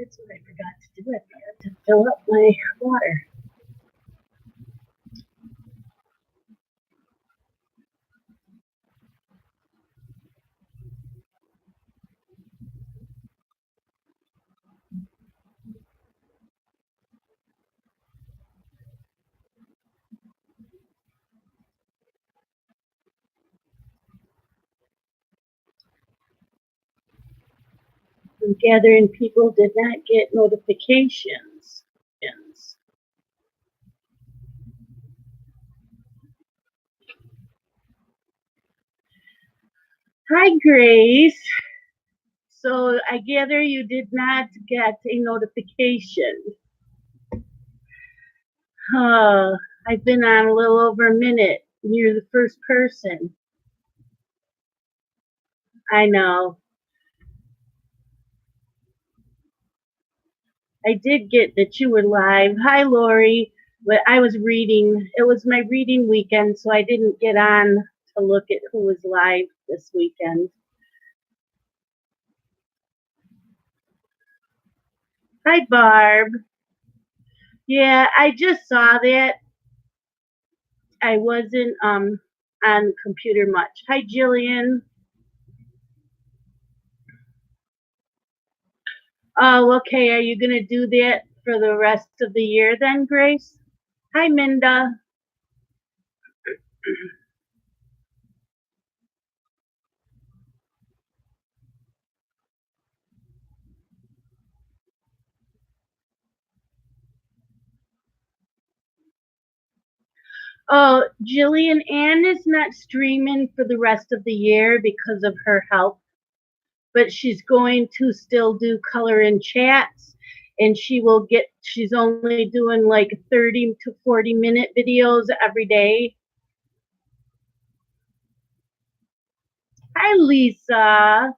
That's what I forgot to do. I forgot to fill up my water. I'm gathering people did not get notifications. Hi, Grace. So I gather you did not get a notification. I've been on a little over a minute. You're the first person. I know. I did get that you were live. Hi, Lori. But I was reading. It was my reading weekend, so I didn't get on to look at who was live this weekend. Hi, Barb. Yeah, I just saw that. I wasn't on computer much. Hi, Jillian. Oh, okay. Are you gonna do that for the rest of the year then, Grace? Hi, Minda. Oh, Jillian Ann is not streaming for the rest of the year because of her health, but she's going to still do color and chats, and she's only doing like 30 to 40-minute videos every day. Hi, Lisa.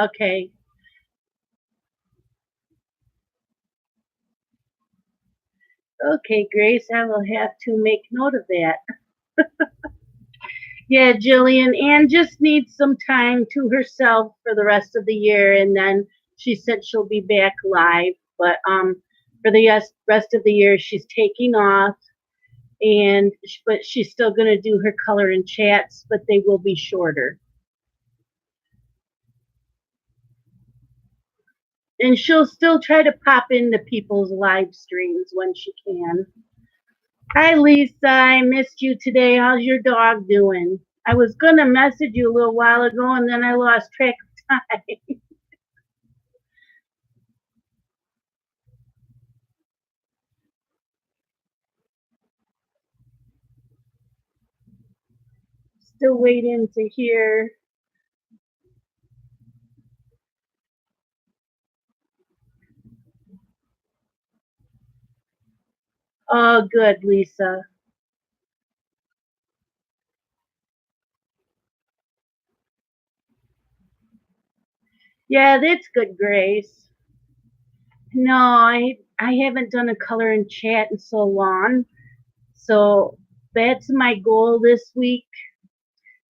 Okay. Okay, Grace, I will have to make note of that. Yeah, Jillian Ann just needs some time to herself for the rest of the year, and then she said she'll be back live. But for the rest of the year, she's taking off, but she's still going to do her color and chats, but they will be shorter. And she'll still try to pop into people's live streams when she can. Hi, Lisa. I missed you today. How's your dog doing? I was going to message you a little while ago, and then I lost track of time. Still waiting to hear. Oh, good, Lisa. Yeah, that's good, Grace. No, I haven't done a color and chat in so long. So that's my goal this week.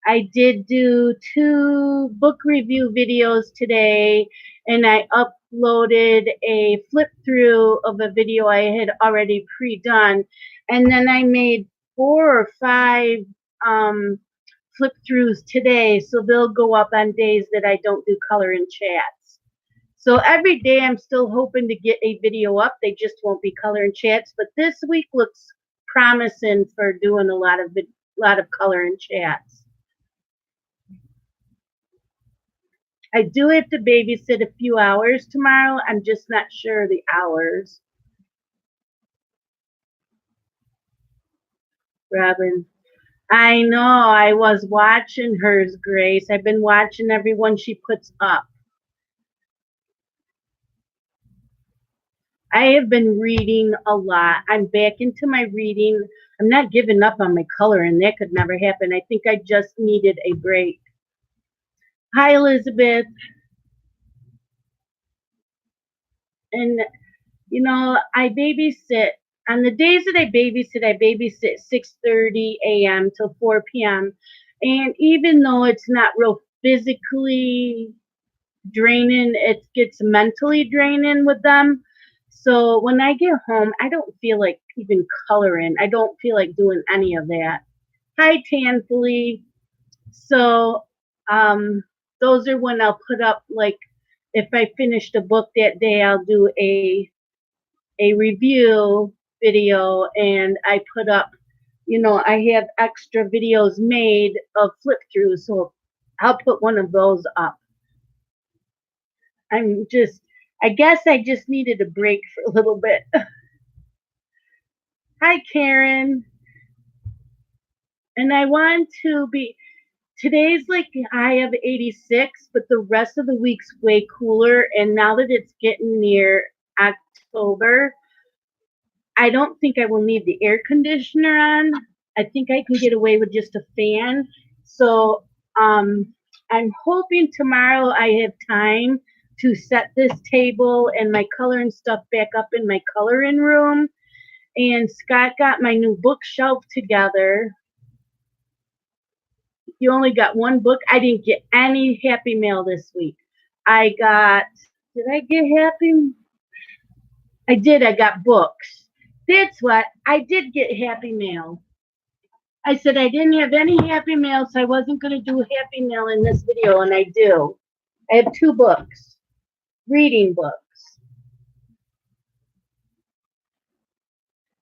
I did do 2 book review videos today, and I uploaded a flip through of a video I had already pre-done, and then I made 4 or 5 flip throughs today, so they'll go up on days that I don't do color and chats. So every day I'm still hoping to get a video up. They just won't be color and chats, but this week looks promising for doing a lot of color and chats. I do have to babysit a few hours tomorrow. I'm just not sure the hours. Robin. I know. I was watching hers, Grace. I've been watching every one she puts up. I have been reading a lot. I'm back into my reading. I'm not giving up on my color, and that could never happen. I think I just needed a break. Hi, Elizabeth. And, I babysit. On the days that I babysit 6:30 a.m. till 4 p.m. And even though it's not real physically draining. It gets mentally draining with them. So when I get home, I don't feel like even coloring. I don't feel like doing any of that. Hi, Tanfully. So those are when I'll put up, like, if I finished a book that day, I'll do a review video, and I put up, I have extra videos made of flip throughs, so I'll put one of those up. I guess I just needed a break for a little bit. Hi, Karen. And I want to be, today's like high of 86, but the rest of the week's way cooler. And now that it's getting near October, I don't think I will need the air conditioner on. I think I can get away with just a fan. So I'm hoping tomorrow I have time to set this table and my coloring stuff back up in my coloring room. And Scott got my new bookshelf together. You only got one book. I didn't get any Happy Mail this week. Did I get Happy? I did. I got books. That's what. I did get Happy Mail. I said I didn't have any Happy Mail, so I wasn't going to do Happy Mail in this video, and I do. I have 2 books, reading books.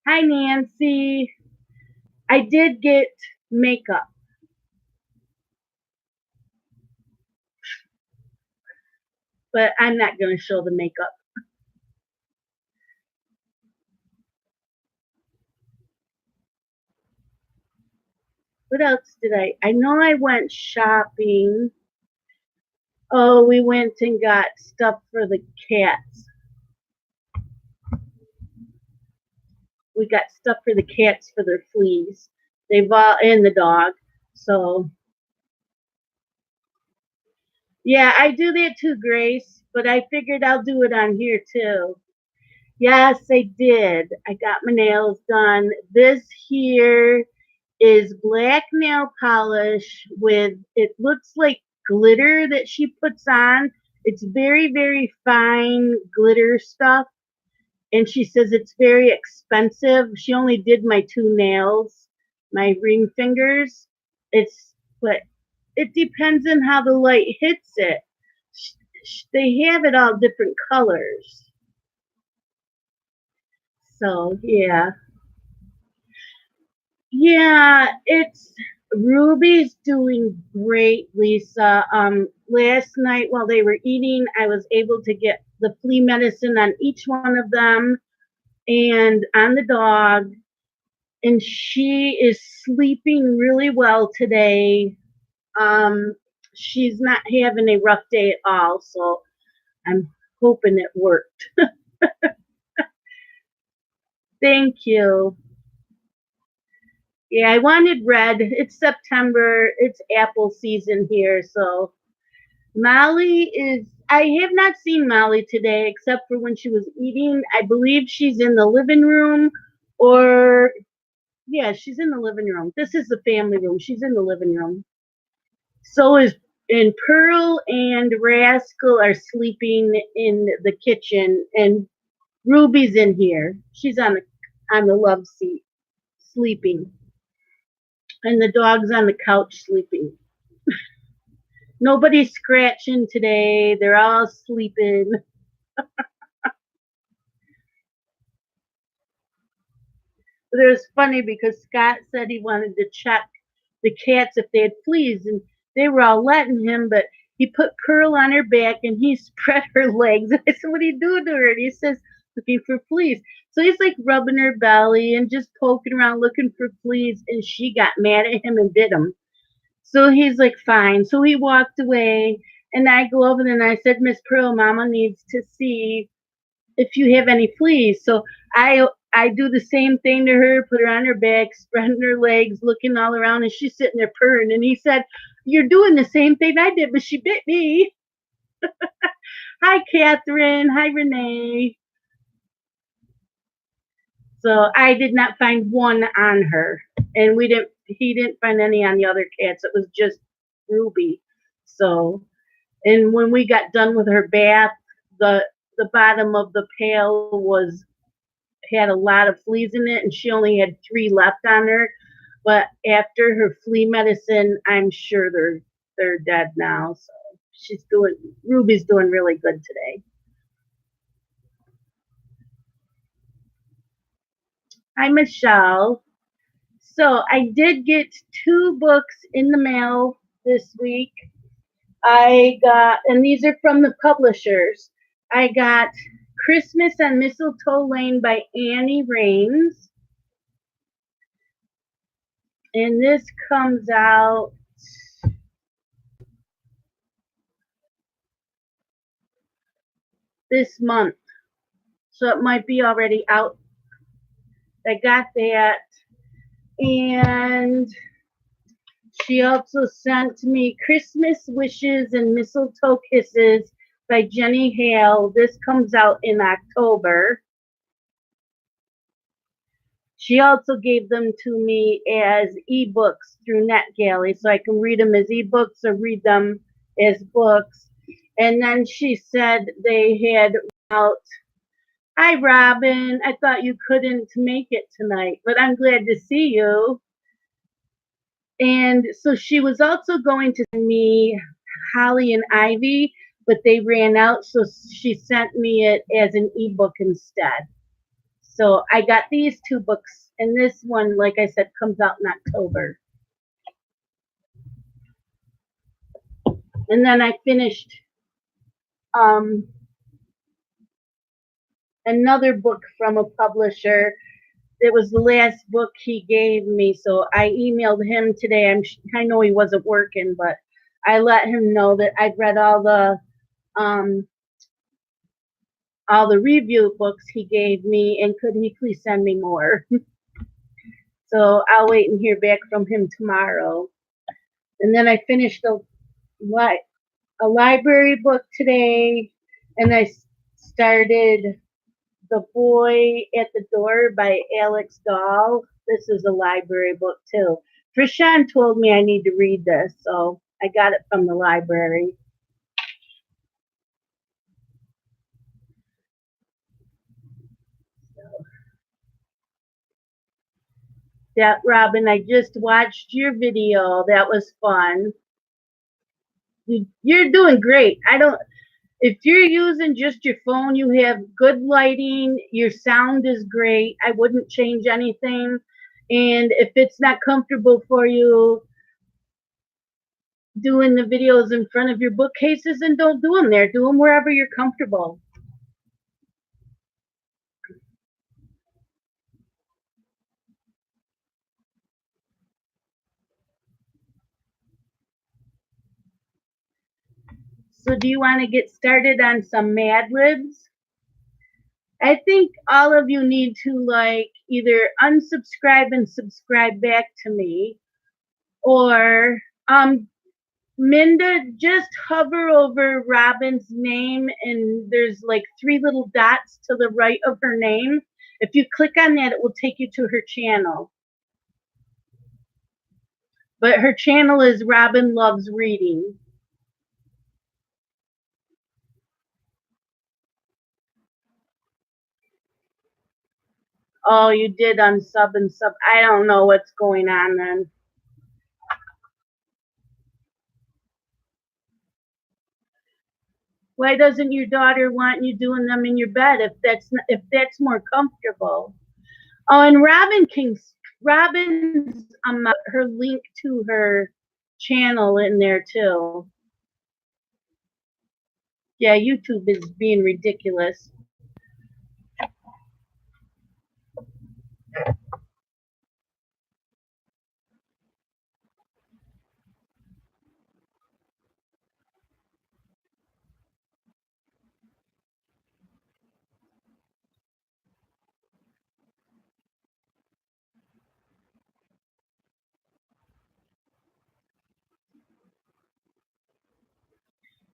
Hi, Nancy. I did get makeup. But I'm not going to show the makeup. What else did I know I went shopping. Oh, we went and got stuff for the cats. We got stuff for the cats for their fleas. And the dog. So, yeah, I do that too, Grace. But I figured I'll do it on here too. Yes, I did. I got my nails done. This here is black nail polish with, it looks like glitter that she puts on. It's very, very fine glitter stuff. And she says it's very expensive. She only did my 2 nails, my ring fingers. But it depends on how the light hits it. They have it all different colors. So, yeah. Yeah, Ruby's doing great, Lisa. Last night while they were eating, I was able to get the flea medicine on each one of them and on the dog. And she is sleeping really well today. She's not having a rough day at all, so I'm hoping it worked. Thank you. Yeah, I wanted red. It's September. It's apple season here. So I have not seen Molly today except for when she was eating. I believe she's in the living room yeah, she's in the living room. This is the family room. She's in the living room. And Pearl and Rascal are sleeping in the kitchen, and Ruby's in here. She's on the love seat sleeping. And the dog's on the couch sleeping. Nobody's scratching today. They're all sleeping. But it was funny because Scott said he wanted to check the cats if they had fleas, and they were all letting him, but he put Pearl on her back and he spread her legs. I said, "What are you doing to her?" And he says, "Looking for fleas." So he's like rubbing her belly and just poking around looking for fleas, and she got mad at him and bit him. So he's like, "Fine." So he walked away, and I go over and I said, "Miss Pearl, Mama needs to see if you have any fleas." So I do the same thing to her, put her on her back, spreading her legs, looking all around, and she's sitting there purring. And he said, "You're doing the same thing I did, but she bit me." Hi, Catherine. Hi, Renee. So I did not find one on her, and he didn't find any on the other cats. It was just Ruby. So And when we got done with her bath, the bottom of the pail was had a lot of fleas in it, and she only had 3 left on her. But after her flea medicine, I'm sure they're dead now. So Ruby's doing really good today. Hi, Michelle. So I did get 2 books in the mail this week. I got, and these are from the publishers. I got Christmas on Mistletoe Lane by Annie Raines. And this comes out this month. So it might be already out. I got that. And she also sent me Christmas Wishes and Mistletoe Kisses by Jenny Hale. This comes out in October. She also gave them to me as ebooks through NetGalley, so I can read them as ebooks or read them as books. And then she said they had out. Hi, Robin. I thought you couldn't make it tonight, but I'm glad to see you. And so she was also going to send me Holly and Ivy, but they ran out, so she sent me it as an ebook instead. So I got these 2 books, and this one, like I said, comes out in October. And then I finished another book from a publisher. It was the last book he gave me, so I emailed him today. I know he wasn't working, but I let him know that I'd read all the review books he gave me, and could he please send me more? So I'll wait and hear back from him tomorrow. And then I finished a library book today, and I started The Boy at the Door by Alex Dahl. This is a library book too. Krishan told me I need to read this, so I got it from the library. That, Robin, I just watched your video. That was fun. You're doing great. If you're using just your phone, you have good lighting, your sound is great. I wouldn't change anything. And if it's not comfortable for you doing the videos in front of your bookcases, then don't do them there. Do them wherever you're comfortable. So do you want to get started on some Mad Libs? I think all of you need to either unsubscribe and subscribe back to me, or Minda, just hover over Robin's name, and there's 3 little dots to the right of her name. If you click on that, it will take you to her channel. But her channel is Robin Loves Reading. Oh, you did unsub and sub. I don't know what's going on then. Why doesn't your daughter want you doing them in your bed if that's more comfortable? Oh, and Robin's her link to her channel in there too. Yeah, YouTube is being ridiculous.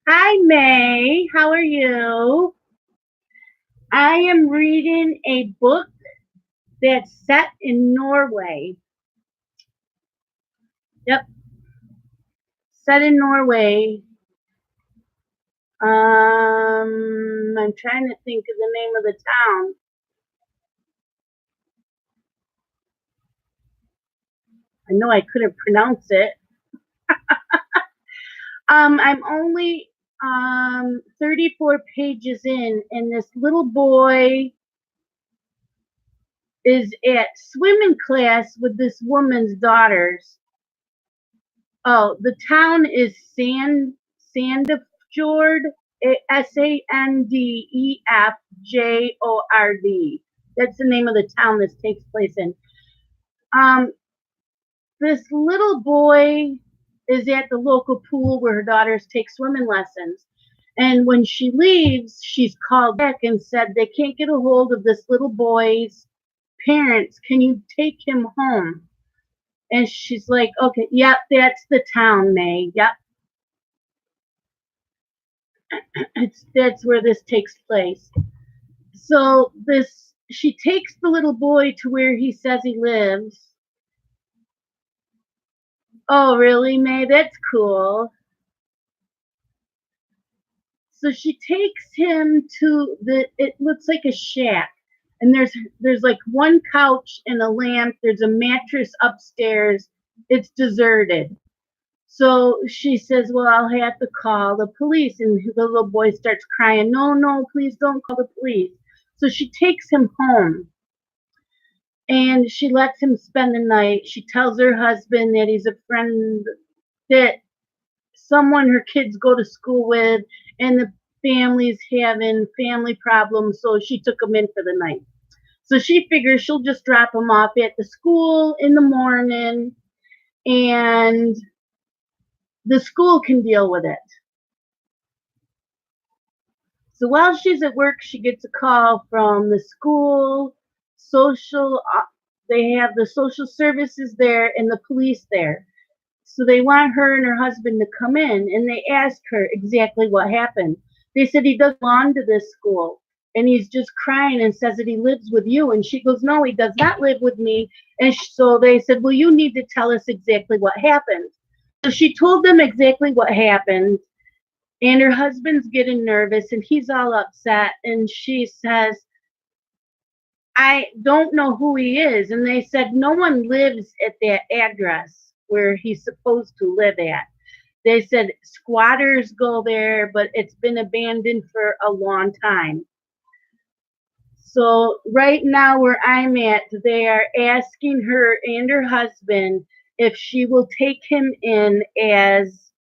Hi, May. How are you? I am reading a book that's set in Norway. Yep. Set in Norway. I'm trying to think of the name of the town. I know I couldn't pronounce it. I'm only 34 pages in, and this little boy is at swimming class with this woman's daughters. Oh, the town is Sandefjord, Sandefjord. That's the name of the town this takes place in. Um, this little boy is at the local pool where her daughters take swimming lessons. And when she leaves, she's called back and said they can't get a hold of this little boy's parents. Can you take him home? And she's like, okay, yep, that's the town, May. Yep, that's where this takes place. So she takes the little boy to where he says he lives. Oh, really, May? That's cool. So she takes him to it looks like a shack. And there's like one couch and a lamp. There's a mattress upstairs. It's deserted. So she says, well, I'll have to call the police. And the little boy starts crying, no, no, please don't call the police. So she takes him home and she lets him spend the night. She tells her husband that he's a friend, that someone her kids go to school with, and the family's having family problems. So she took him in for the night. So she figures she'll just drop him off at the school in the morning and the school can deal with it. So while she's at work, she gets a call from the school social. They have the social services there and the police there. So they want her and her husband to come in, and they ask her exactly what happened. They said he doesn't belong to this school, and he's just crying and says that he lives with you. And she goes, no, he does not live with me. And so they said, well, you need to tell us exactly what happened. So she told them exactly what happened. And her husband's getting nervous and he's all upset. And she says, I don't know who he is. And they said, no one lives at that address where he's supposed to live at. They said squatters go there, but it's been abandoned for a long time. So right now where I'm at, they are asking her and her husband if she will take him in as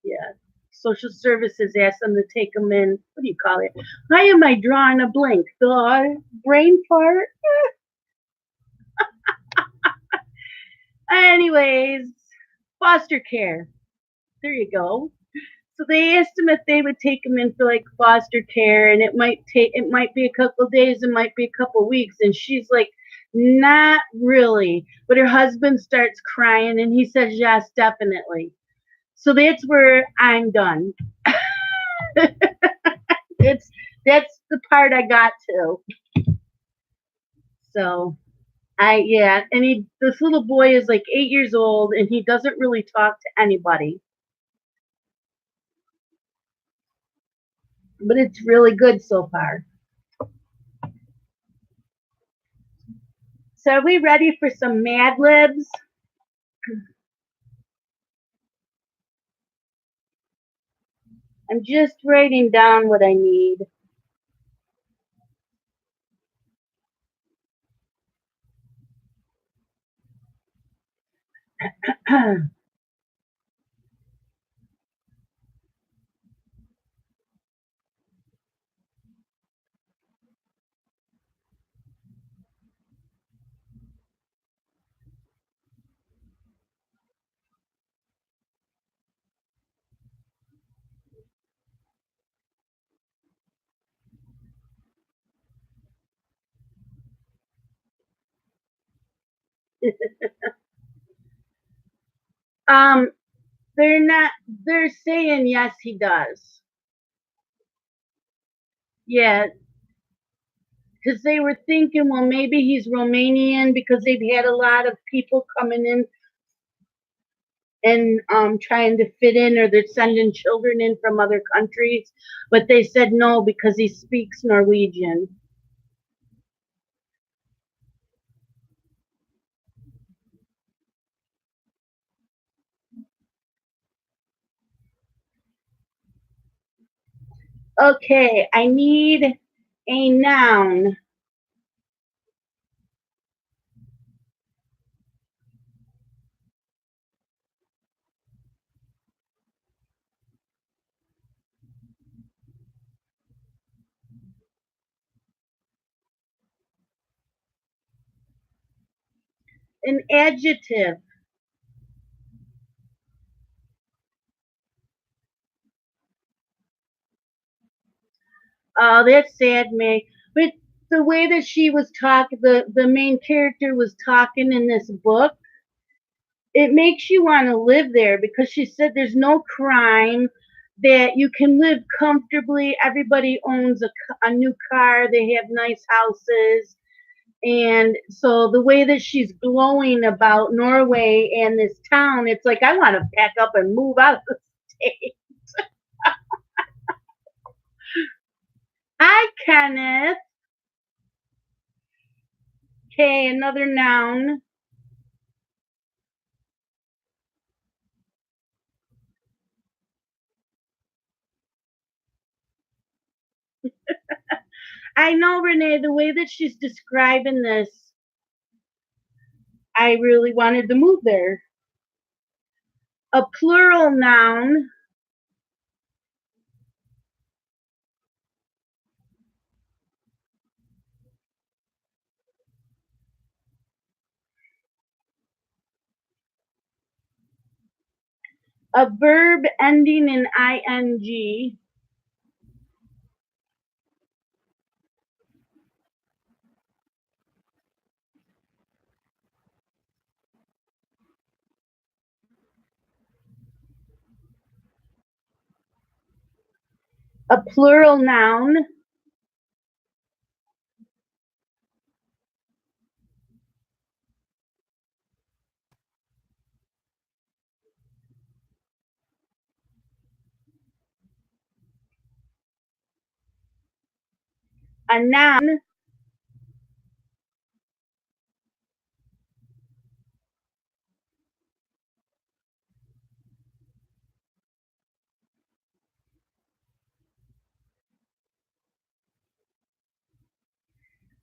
yeah, social services asked them to take them in. What do you call it? Why am I drawing a blank? The brain fart? Anyways, foster care. There you go. So they asked them if they would take them in for like foster care, and it might be a couple of days, it might be a couple of weeks. And she's like, not really. But her husband starts crying, and he says, yes, definitely. So that's where I'm done. It's that's the part I got to. So and this little boy is like 8 years old, and he doesn't really talk to anybody. But it's really good so far. So are we ready for some Mad Libs? I'm just writing down what I need. um, they're not. They're saying yes, he does. Yeah, because they were thinking, well, maybe he's Romanian because they've had a lot of people coming in. and trying to fit in, or they're sending children in from other countries, but they said no because he speaks Norwegian. Okay, I need a noun. An adjective. Oh, that's sad, May. But the way that she was talking, the main character was talking in this book, it makes you want to live there because she said there's no crime, that you can live comfortably. Everybody owns a new car. They have nice houses. And so the way that she's glowing about Norway and this town, it's like I want to pack up and move out of the state. Hi, Kenneth. Okay, another noun. I know, Renee, the way that she's describing this, I really wanted to move there. A plural noun. A verb ending in ing. A plural noun. A noun.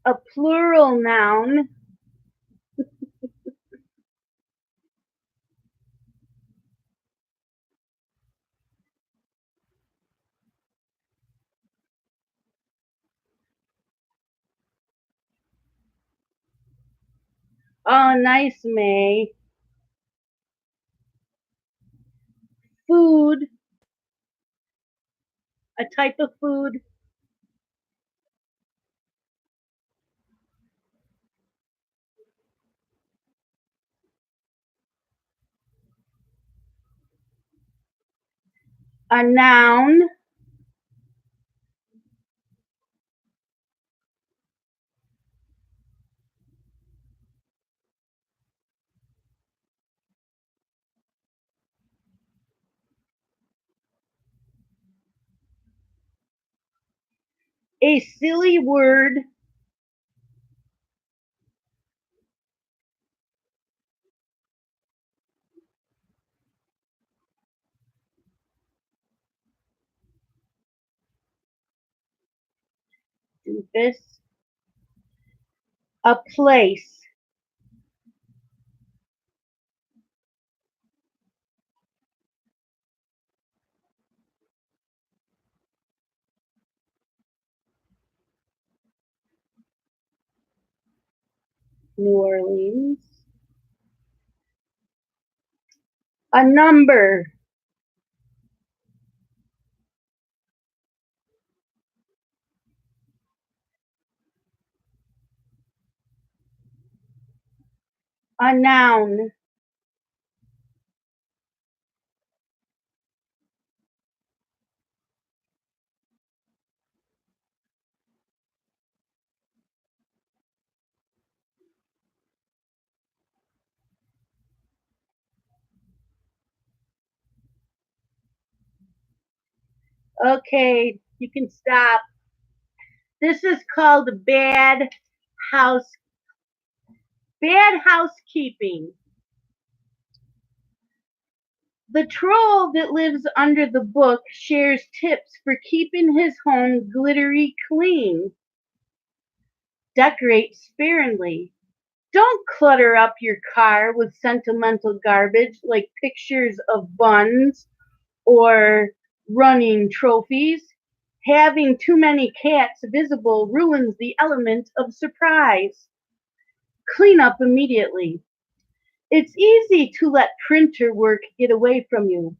A plural noun. Oh, nice, May. Food. A type of food. A noun. A silly word. Doofus. A place. New Orleans. A number. A noun. Okay, you can stop. This is called house bad housekeeping. The troll that lives under the book shares tips for keeping his home glittery clean. Decorate sparingly. Don't clutter up your car with sentimental garbage like pictures of buns or running trophies. Having too many cats visible ruins the element of surprise. Clean up immediately. It's easy to let printer work get away from you.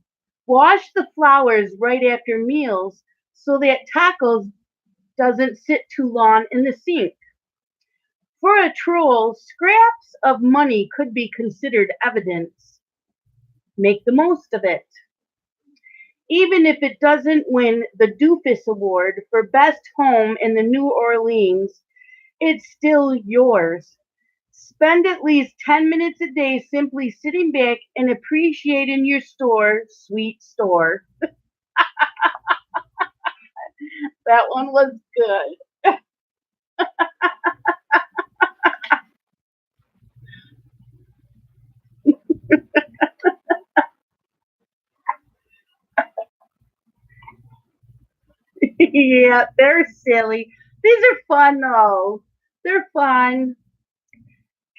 Wash the flowers right after meals so that tacos doesn't sit too long in the sink. For a troll, scraps of money could be considered evidence. Make the most of it. Even if it doesn't win the Doofus Award for Best Home in the New Orleans, it's still yours. Spend at least 10 minutes a day simply sitting back and appreciating your store, sweet store. That one was good. Yeah, they're silly. These are fun though. They're fun.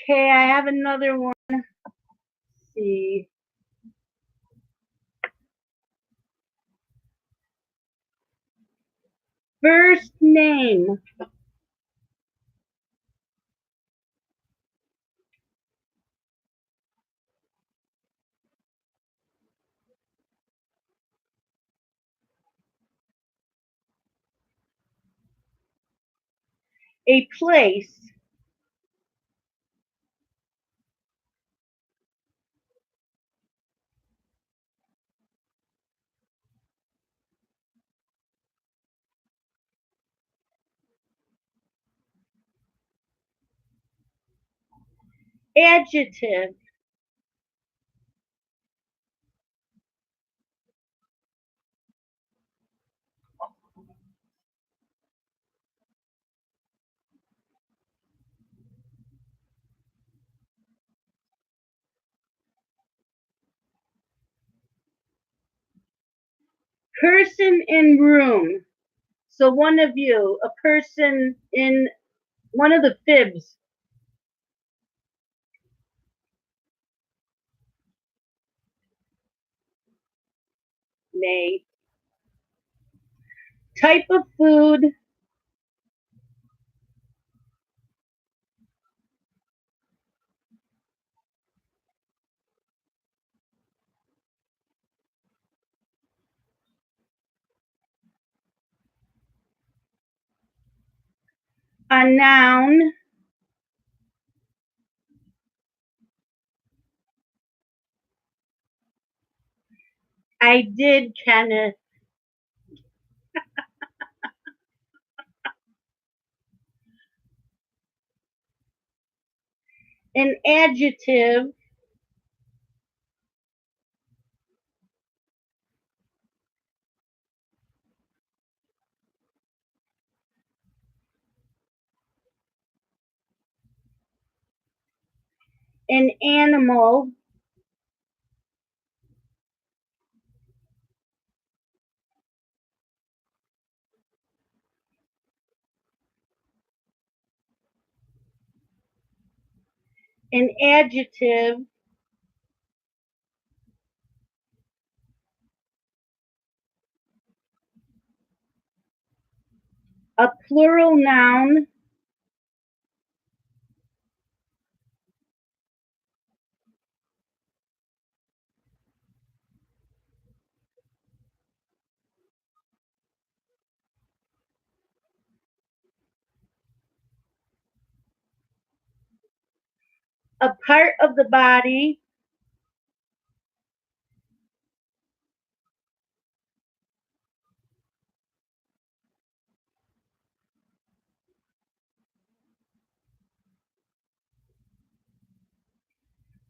Okay, I have another one. Let's see. First name. A place. Adjective. Person in room. So one of you, a person in one of the fibs, may. Type of food, a noun, I did, Kenneth. An adjective, an animal, an adjective, a plural noun, a part of the body,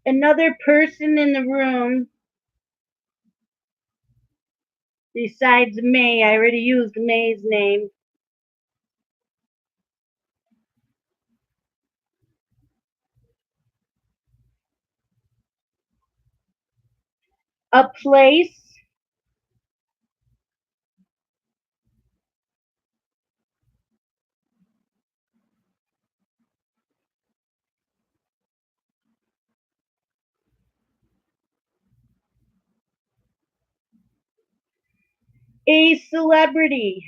another person in the room, Besides May, I already used May's name. A place, a celebrity.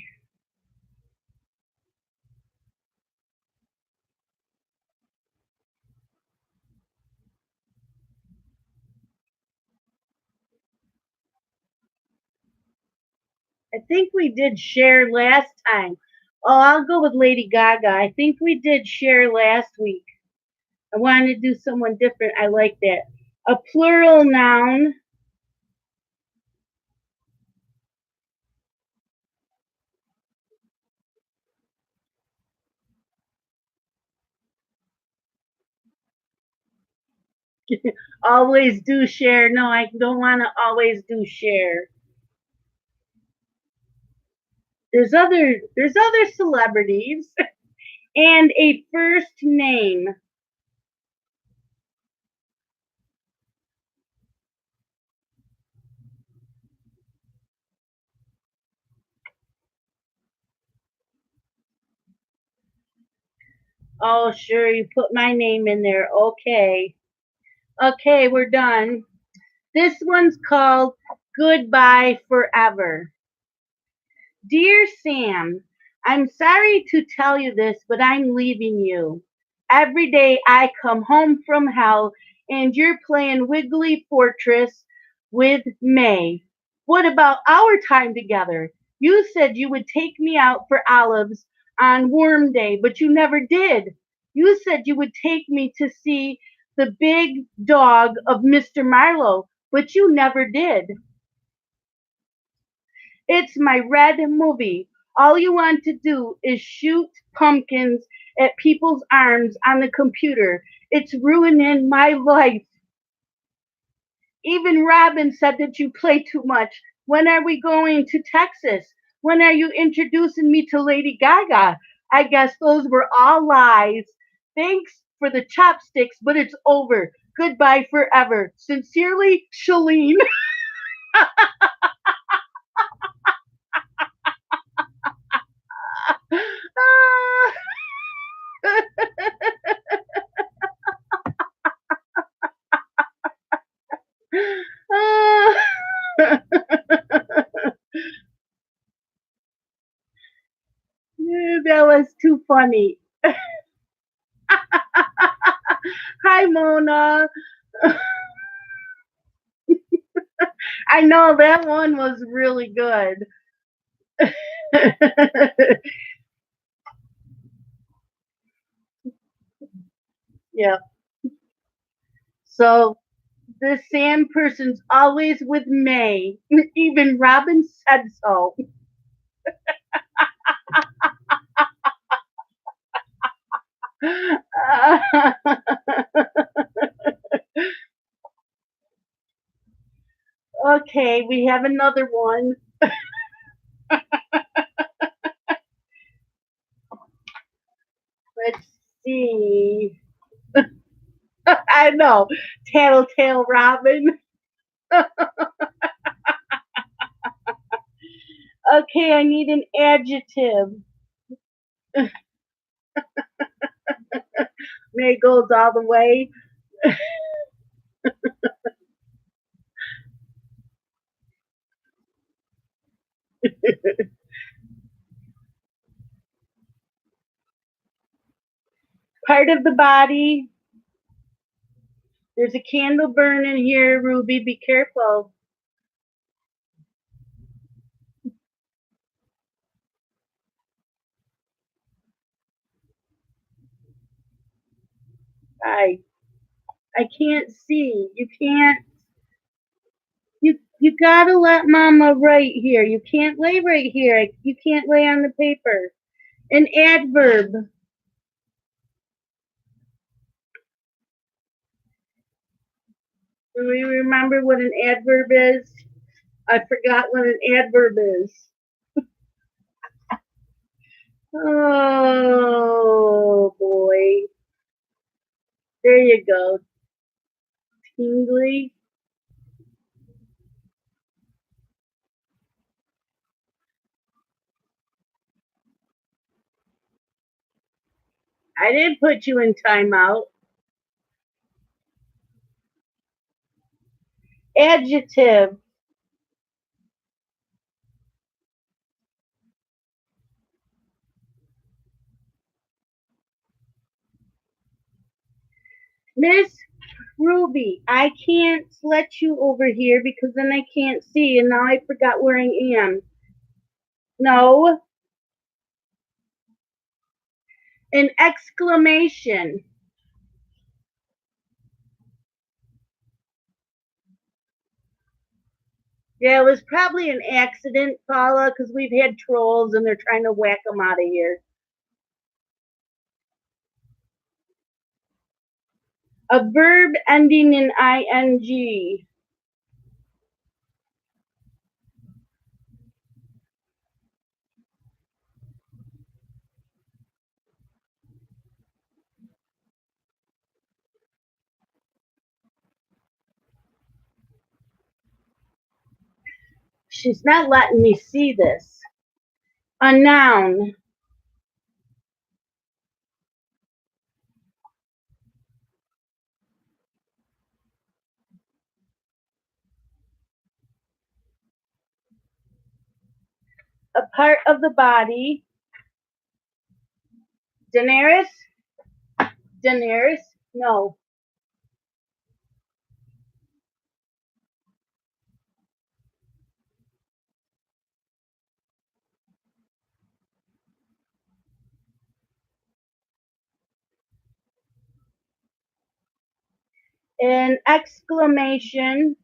I think we did share last time. Oh, I'll go with Lady Gaga. I think we did share last week. I wanted to do someone different. I like that. A plural noun. Always do share. No, I don't want to always do share. There's other celebrities and a first name. Oh, sure, you put my name in there. Okay. Okay, we're done. This one's called Goodbye Forever. Dear Sam, I'm sorry to tell you this, but I'm leaving you. Every day I come home from hell and you're playing Wiggly Fortress with May. What about our time together? You said you would take me out for olives on Worm Day, but you never did. You said you would take me to see the big dog of Mr. Milo, but you never did. It's my red movie. All you want to do is shoot pumpkins at people's arms on the computer. It's ruining my life. Even Robin said that you play too much. When are we going to Texas? When are you introducing me to Lady Gaga? I guess those were all lies. Thanks for the chopsticks, but it's over. Goodbye forever. Sincerely, Shalene. That was too funny. Hi, Mona. I know that one was really good. Yeah. So the Sam person's always with May. Even Robin said so. Okay, we have another one. Let's see. I know. Tattletale Robin. Okay, I need an adjective. May goes all the way. Part of the body. There's a candle burning here, Ruby. Be careful. I I can't see. You can't. You gotta let Mama write here. You can't lay right here. You can't lay on the paper. An adverb. Do we remember what an adverb is? I forgot what an adverb is. Oh boy. There you go. Tingly. I didn't put you in timeout. Adjective. Miss Ruby, I can't let you over here because then I can't see, and now I forgot where I am. No, an exclamation. Yeah, it was probably an accident, Paula, because we've had trolls and they're trying to whack them out of here. A verb ending in ing. She's not letting me see this. A noun. A part of the body. Daenerys? Daenerys? No. An exclamation.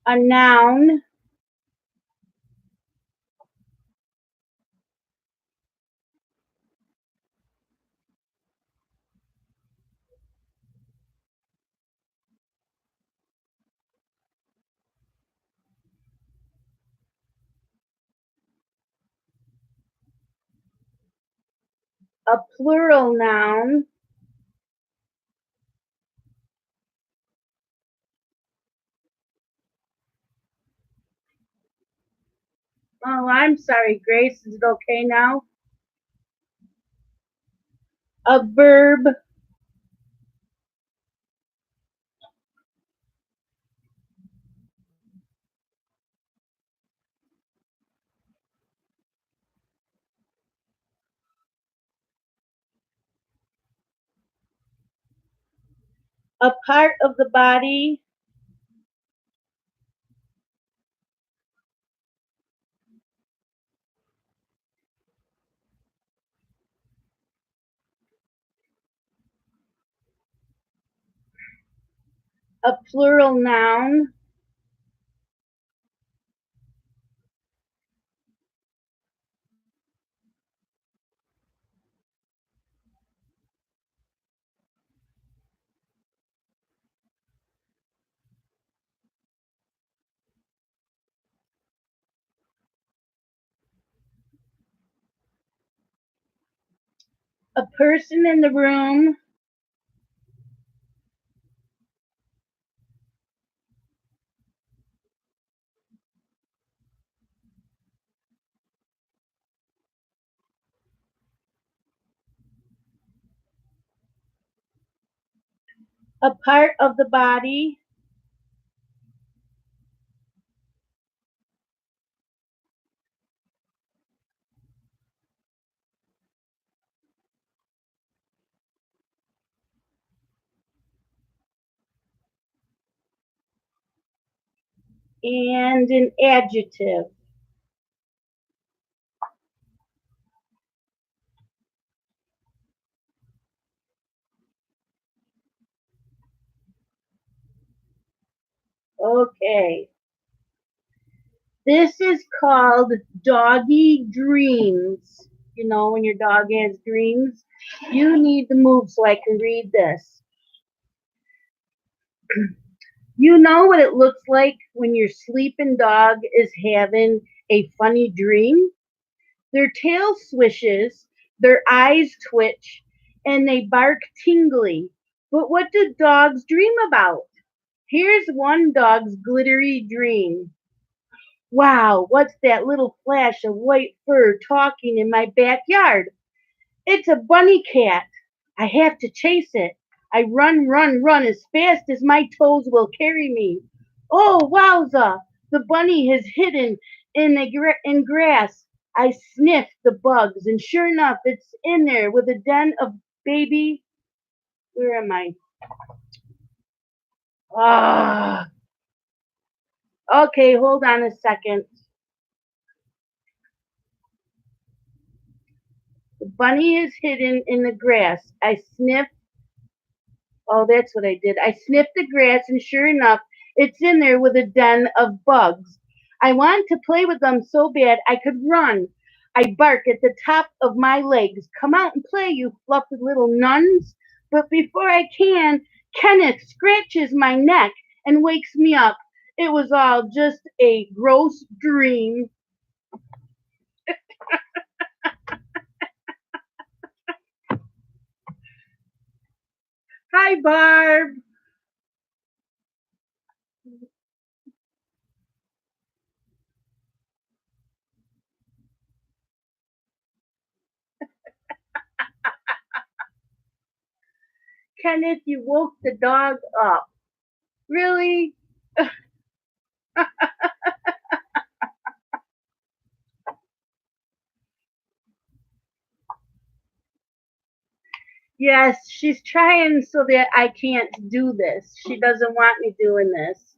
A noun. A plural noun. Oh, I'm sorry, Grace. Is it okay now? A verb. A part of the body. A plural noun. A person in the room. A part of the body. And an adjective. Okay. This is called doggy dreams. You know, when your dog has dreams, you need to move so I can read this. You know what it looks like when your sleeping dog is having a funny dream? Their tail swishes, their eyes twitch, and they bark tingly. But what do dogs dream about? Here's one dog's glittery dream. Wow, what's that little flash of white fur talking in my backyard? It's a bunny cat. I have to chase it. I run, run, run as fast as my toes will carry me. Oh, wowza! The bunny is hidden in grass. I sniff the bugs, and sure enough, it's in there with a den of baby. Where am I? Ah, okay, hold on a second. The bunny is hidden in the grass. I sniff. Oh, that's what I did. I sniffed the grass, and sure enough, it's in there with a den of bugs. I wanted to play with them so bad I could run. I bark at the top of my legs. Come out and play, you fluffy little nuns. But before I can, Kenneth scratches my neck and wakes me up. It was all just a gross dream. Hi, Barb. Kenneth, you woke the dog up. Really? Yes, she's trying so that I can't do this. She doesn't want me doing this.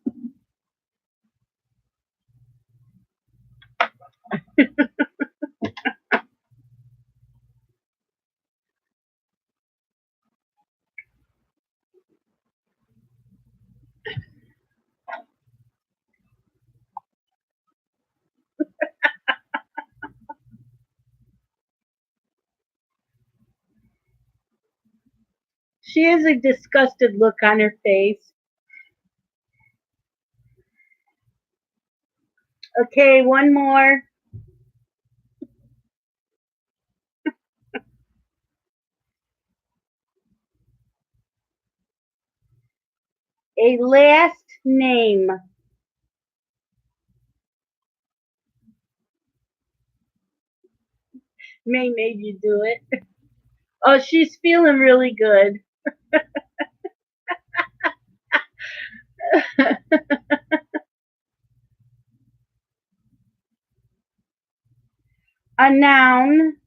She has a disgusted look on her face. Okay, one more. A last name. May made you do it. Oh, she's feeling really good. A noun.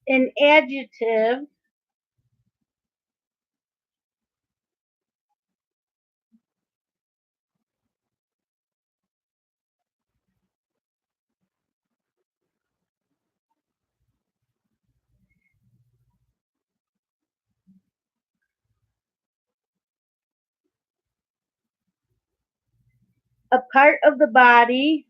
An adjective. A part of the body.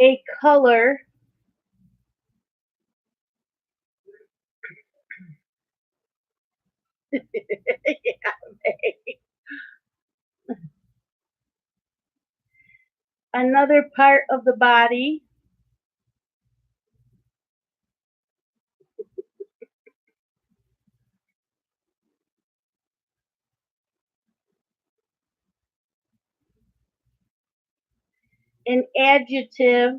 A color. Another part of the body. An adjective.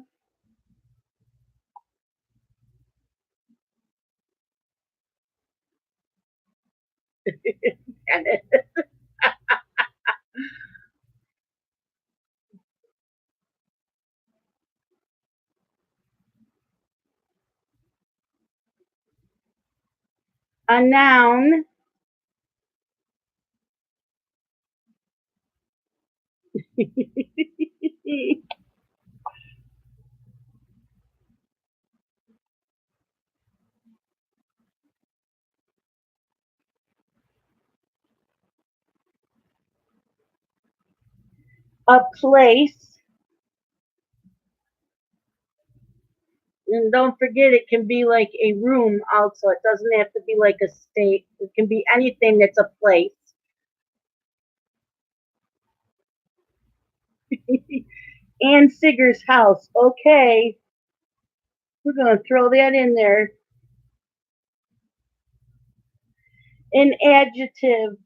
A noun. A place. And don't forget, it can be like a room also. It doesn't have to be like a state. It can be anything that's a place. Ann Sigger's house. Okay, we're going to throw that in there. An adjective.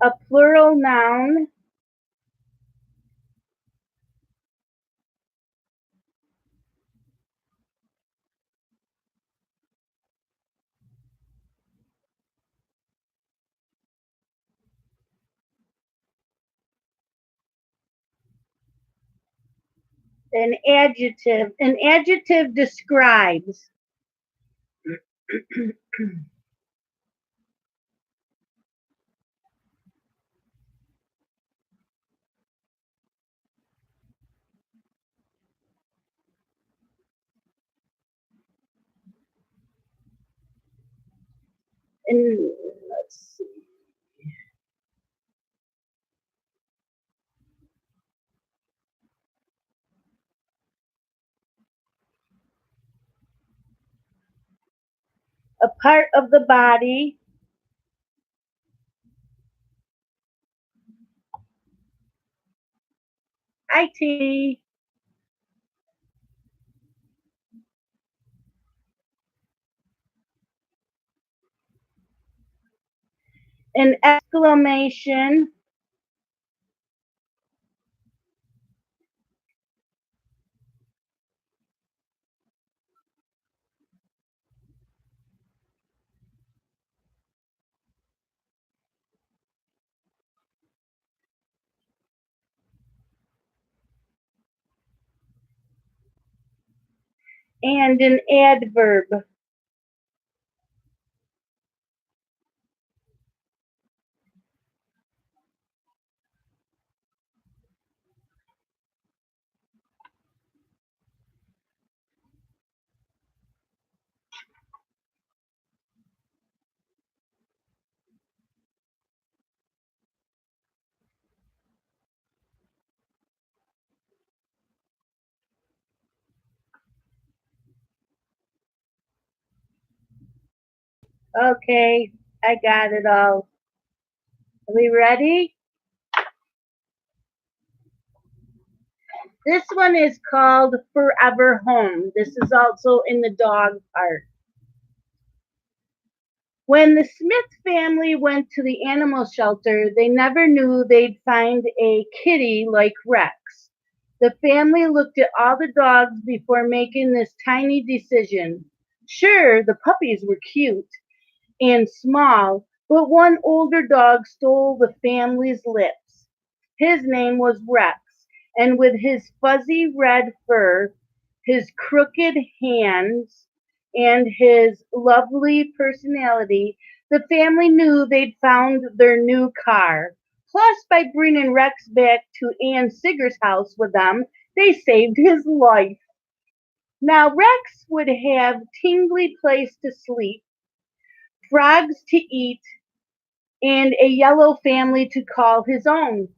A plural noun. An adjective. An adjective describes. And let's see. A part of the body. IT. An exclamation. And an adverb. Okay, I got it all. Are we ready? This one is called Forever Home. This is also in the dog part. When the Smith family went to the animal shelter, they never knew they'd find a kitty like Rex. The family looked at all the dogs before making this tiny decision. Sure, the puppies were cute and small, but one older dog stole the family's lips. His name was Rex, and with his fuzzy red fur, his crooked hands, and his lovely personality, the family knew they'd found their new car. Plus, by bringing Rex back to Ann Sigger's house with them, they saved his life. Now, Rex would have tingly place to sleep, frogs to eat, and a yellow family to call his own.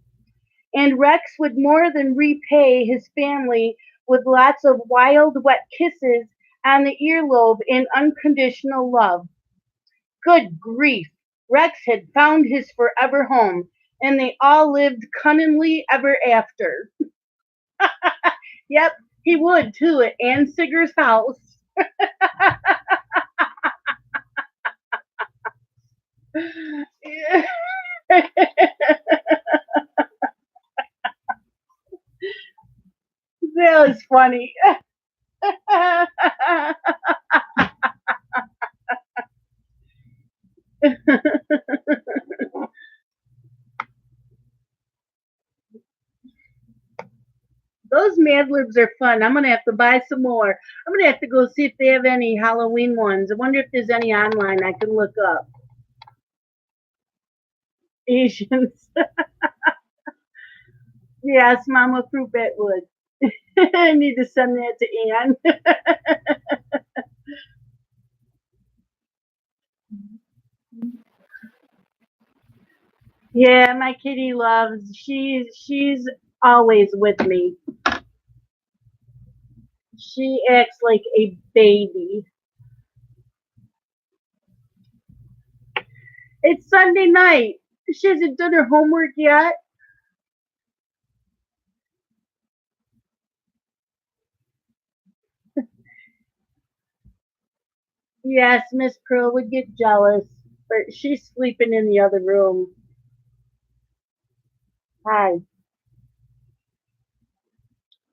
And Rex would more than repay his family with lots of wild, wet kisses on the earlobe and unconditional love. Good grief! Rex had found his forever home, and they all lived cunningly ever after. Yep, he would too at Ann Sigger's house. That was funny. Those Mad Libs are fun. I'm gonna have to buy some more. I'm gonna have to go see if they have any Halloween ones. I wonder if there's any online I can look up. Asians. Yes, Mama Fruitbet would. I need to send that to Anne. Yeah, my kitty loves. She's always with me. She acts like a baby. It's Sunday night. She hasn't done her homework yet. Yes, Miss Pearl would get jealous, but she's sleeping in the other room. Hi.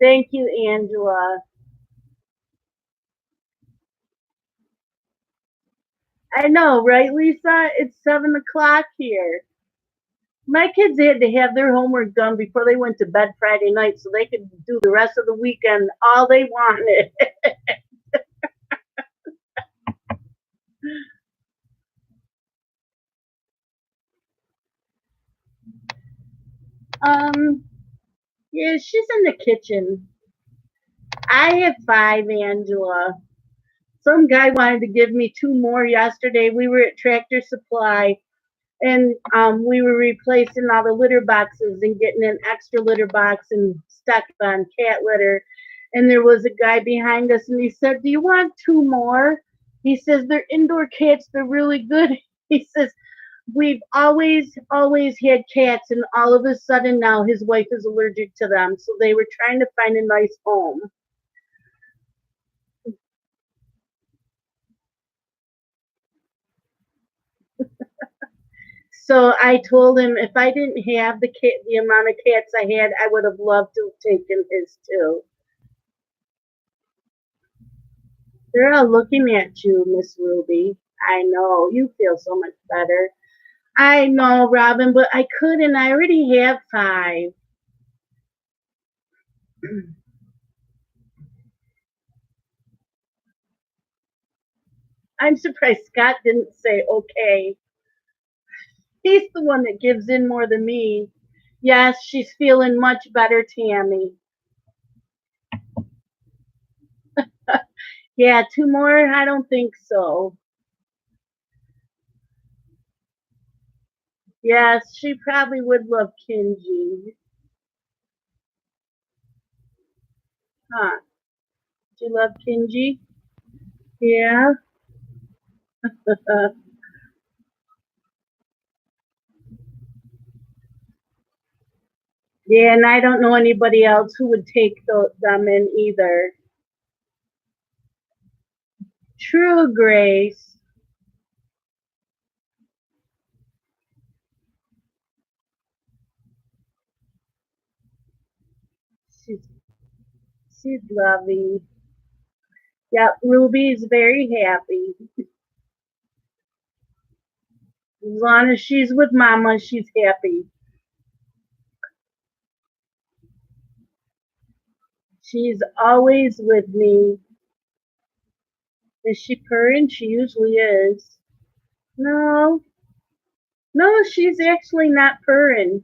Thank you, Angela. I know, right, Lisa? It's 7 o'clock here. My kids had to have their homework done before they went to bed Friday night so they could do the rest of the weekend all they wanted. um, yeah, she's in the kitchen. I have five, Angela. Some guy wanted to give me two more yesterday. We were at Tractor Supply and we were replacing all the litter boxes and getting an extra litter box and stuck on cat litter. And there was a guy behind us, and he said, "Do you want two more?" He says, "They're indoor cats. They're really good." He says, "We've always had cats, and all of a sudden now his wife is allergic to them. So they were trying to find a nice home." So I told him if I didn't have the amount of cats I had, I would have loved to have taken his too. They're all looking at you, Miss Ruby. I know. You feel so much better. I know, Robin, but I couldn't. I already have five. I'm surprised Scott didn't say okay. He's the one that gives in more than me. Yes, she's feeling much better, Tammy. Yeah, two more? I don't think so. Yes, she probably would love Kenji. Huh? Do you love Kenji? Yeah. Yeah, and I don't know anybody else who would take them in either. True, Grace. She's she's lovely. Yep, Ruby's very happy. As long as she's with Mama, she's happy. She's always with me. Is she purring? She usually is. No, no, she's actually not purring.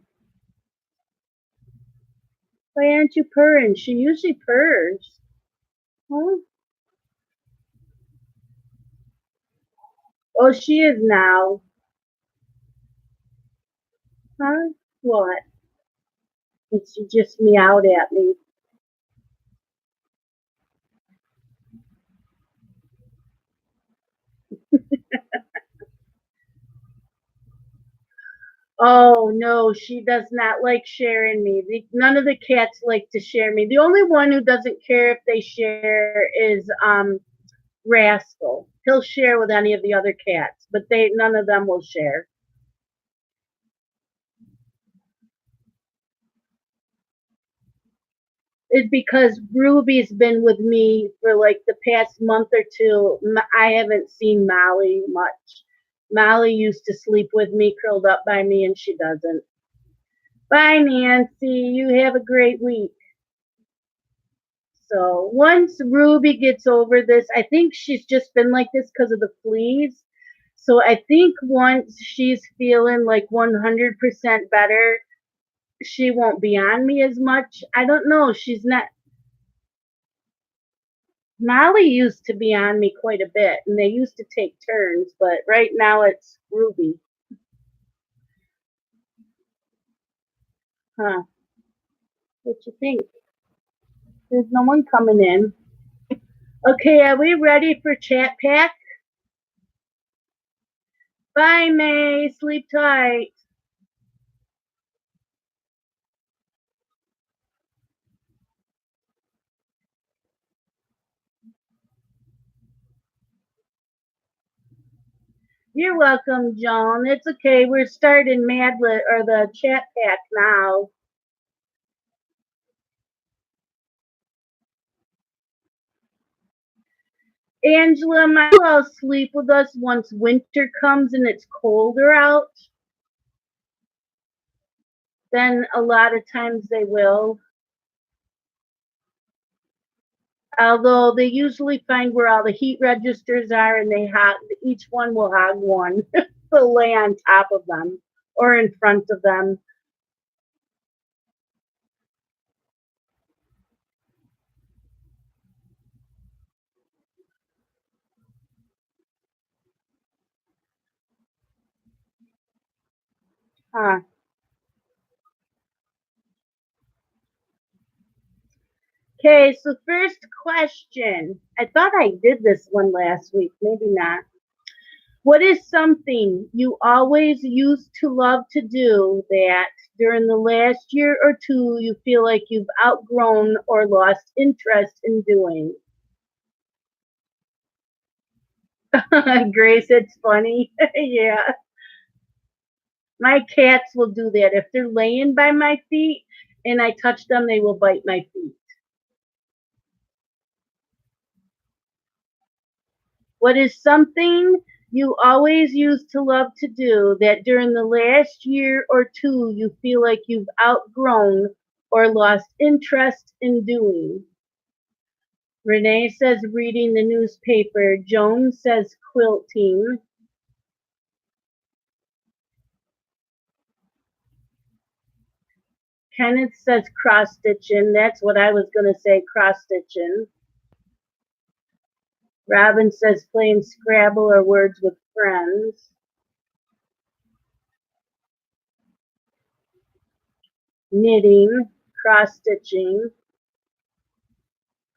Why aren't you purring? She usually purrs. Huh? Oh, she is now. Huh? What? And she just meowed at me. Oh no, she does not like sharing me. None of the cats like to share me. The only one who doesn't care if they share is Rascal. He'll share with any of the other cats, but they none of them will share. It's because Ruby's been with me for like the past month or two. I haven't seen Molly much. Molly used to sleep with me, curled up by me, and she doesn't. Bye, Nancy. You have a great week. So once Ruby gets over this, I think she's just been like this because of the fleas. So I think once she's feeling like 100% better, she won't be on me as much. I don't know. She's not. Molly used to be on me quite a bit, and they used to take turns, but right now it's Ruby. Huh? What you think? There's no one coming in. Okay, are we ready for chat pack? Bye, May. Sleep tight. You're welcome, Joan. It's okay. We're starting Madlet or the chat pack now. Angela, might as well sleep with us once winter comes and it's colder out. Then a lot of times they will. Although they usually find where all the heat registers are and each one will hog one. They'll lay on top of them or in front of them. Huh. Okay, so first question. I thought I did this one last week, maybe not. What is something you always used to love to do that during the last year or two you feel like you've outgrown or lost interest in doing? Grace, it's funny. Yeah. My cats will do that. If they're laying by my feet and I touch them, they will bite my feet. What is something you always used to love to do that during the last year or two you feel like you've outgrown or lost interest in doing? Renee says reading the newspaper. Joan says quilting. Kenneth says cross stitching. That's what I was going to say, cross stitching. Robin says playing Scrabble or words with friends. Knitting, cross stitching,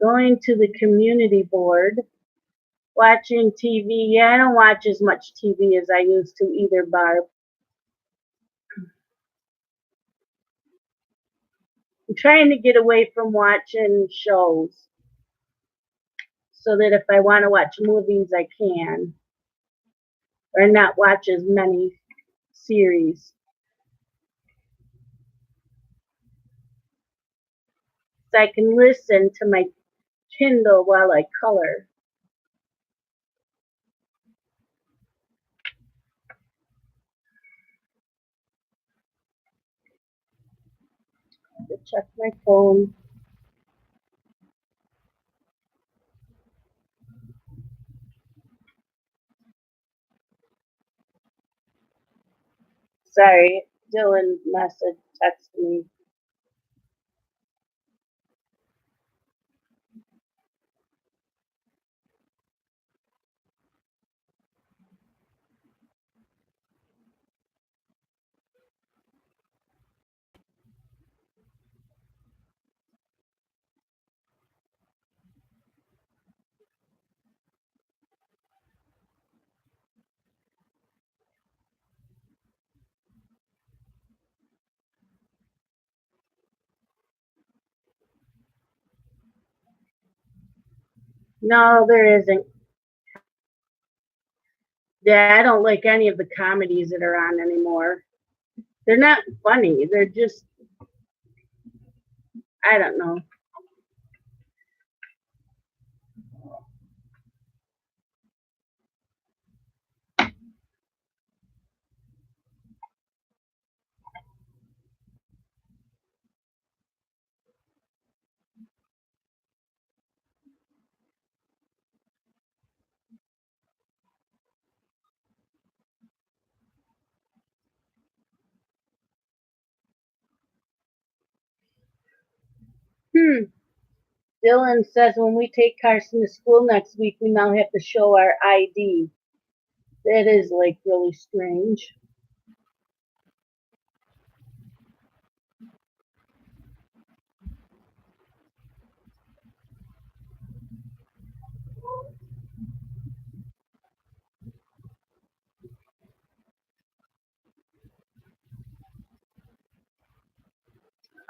going to the community board, watching TV. Yeah, I don't watch as much TV as I used to either, Barb. I'm trying to get away from watching shows so that if I want to watch movies, I can, or not watch as many series. So I can listen to my Kindle while I color. To check my phone. Sorry, Dylan message texted me. No, there isn't. Yeah, I don't like any of the comedies that are on anymore. They're not funny. They're just, I don't know. Dylan says when we take Carson to school next week, we now have to show our ID. That is like really strange.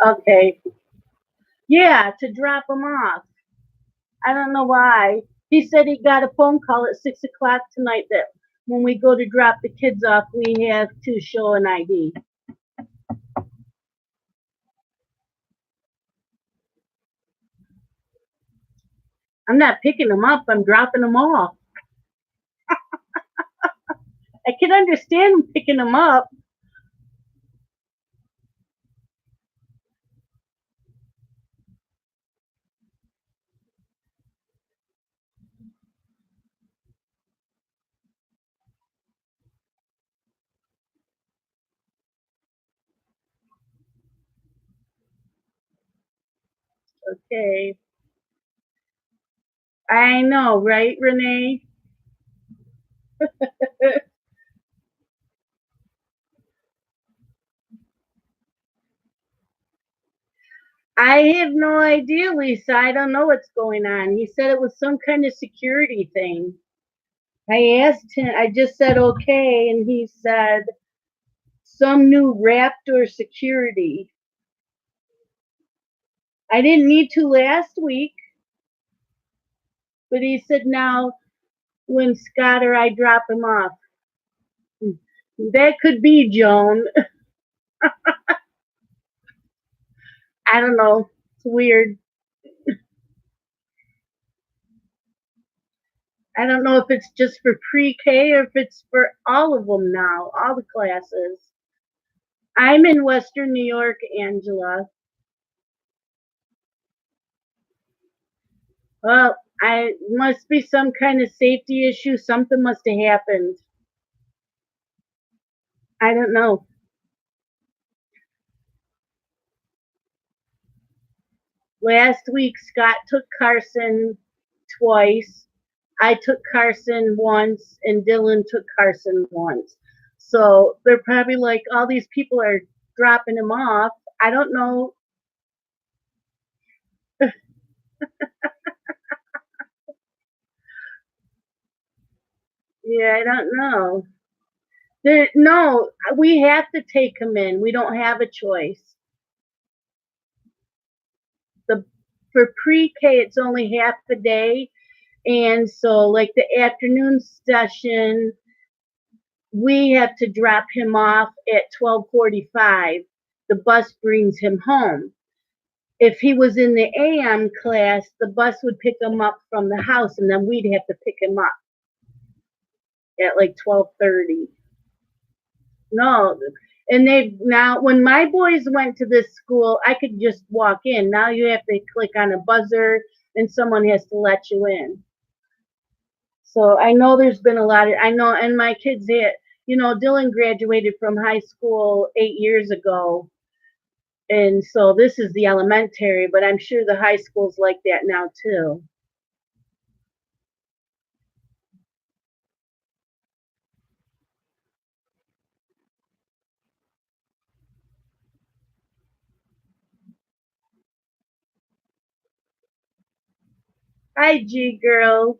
Okay. Yeah, to drop him off. I don't know why. He said he got a phone call at 6 o'clock tonight that when we go to drop the kids off, we have to show an ID. I'm not picking them up, I'm dropping them off. I can understand picking them up. Okay. I know, right, Renee? I have no idea, Lisa. I don't know what's going on. He said it was some kind of security thing. I asked him, I just said okay, and he said some new Raptor security. I didn't need to last week, but he said now when Scott or I drop him off. That could be Joan. I don't know. It's weird. I don't know if it's just for pre-K or if it's for all of them now, all the classes. I'm in Western New York, Angela. Well, I must be some kind of safety issue. Something must have happened. I don't know. Last week, Scott took Carson twice. I took Carson once, and Dylan took Carson once. So they're probably like, all these people are dropping him off. I don't know. Yeah, I don't know. No, we have to take him in. We don't have a choice. The For pre-K, it's only half a day, and so like the afternoon session, we have to drop him off at 12:45. The bus brings him home. If he was in the AM class, the bus would pick him up from the house, and then we'd have to pick him up at like 12:30. No, and they now when my boys went to this school, I could just walk in. Now you have to click on a buzzer, and someone has to let you in. So I know there's been a lot of I know, and my kids had Dylan graduated from high school 8 years ago, and so this is the elementary, but I'm sure the high school's like that now too. Hi, G girl.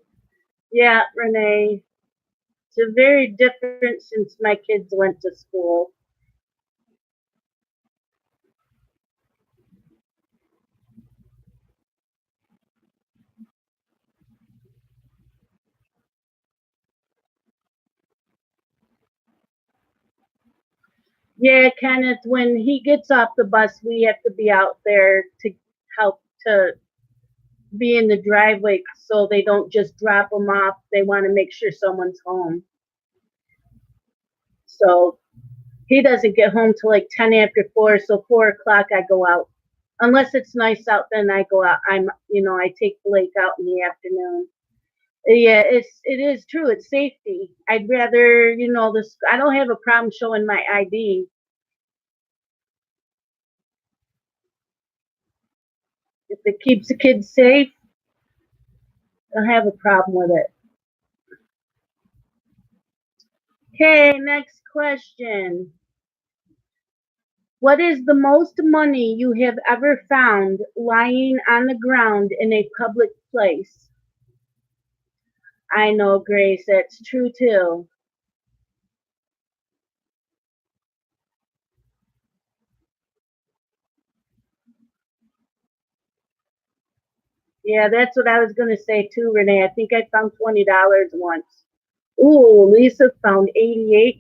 Yeah, Renee. It's very different since my kids went to school. Yeah, Kenneth, when he gets off the bus, we have to be out there to help to be in the driveway so they don't just drop them off. They want to make sure someone's home. So he doesn't get home till like 10 after 4. So 4 o'clock, I go out. Unless it's nice out, then I go out. I take Blake out in the afternoon. Yeah, it is true. It's safety. I'd rather, this. I don't have a problem showing my ID. If it keeps the kids safe, I don't have a problem with it. Okay, next question. What is the most money you have ever found lying on the ground in a public place? I know, Grace, that's true too. Yeah, that's what I was going to say too, Renee. I think I found $20 once. Ooh, Lisa found $88.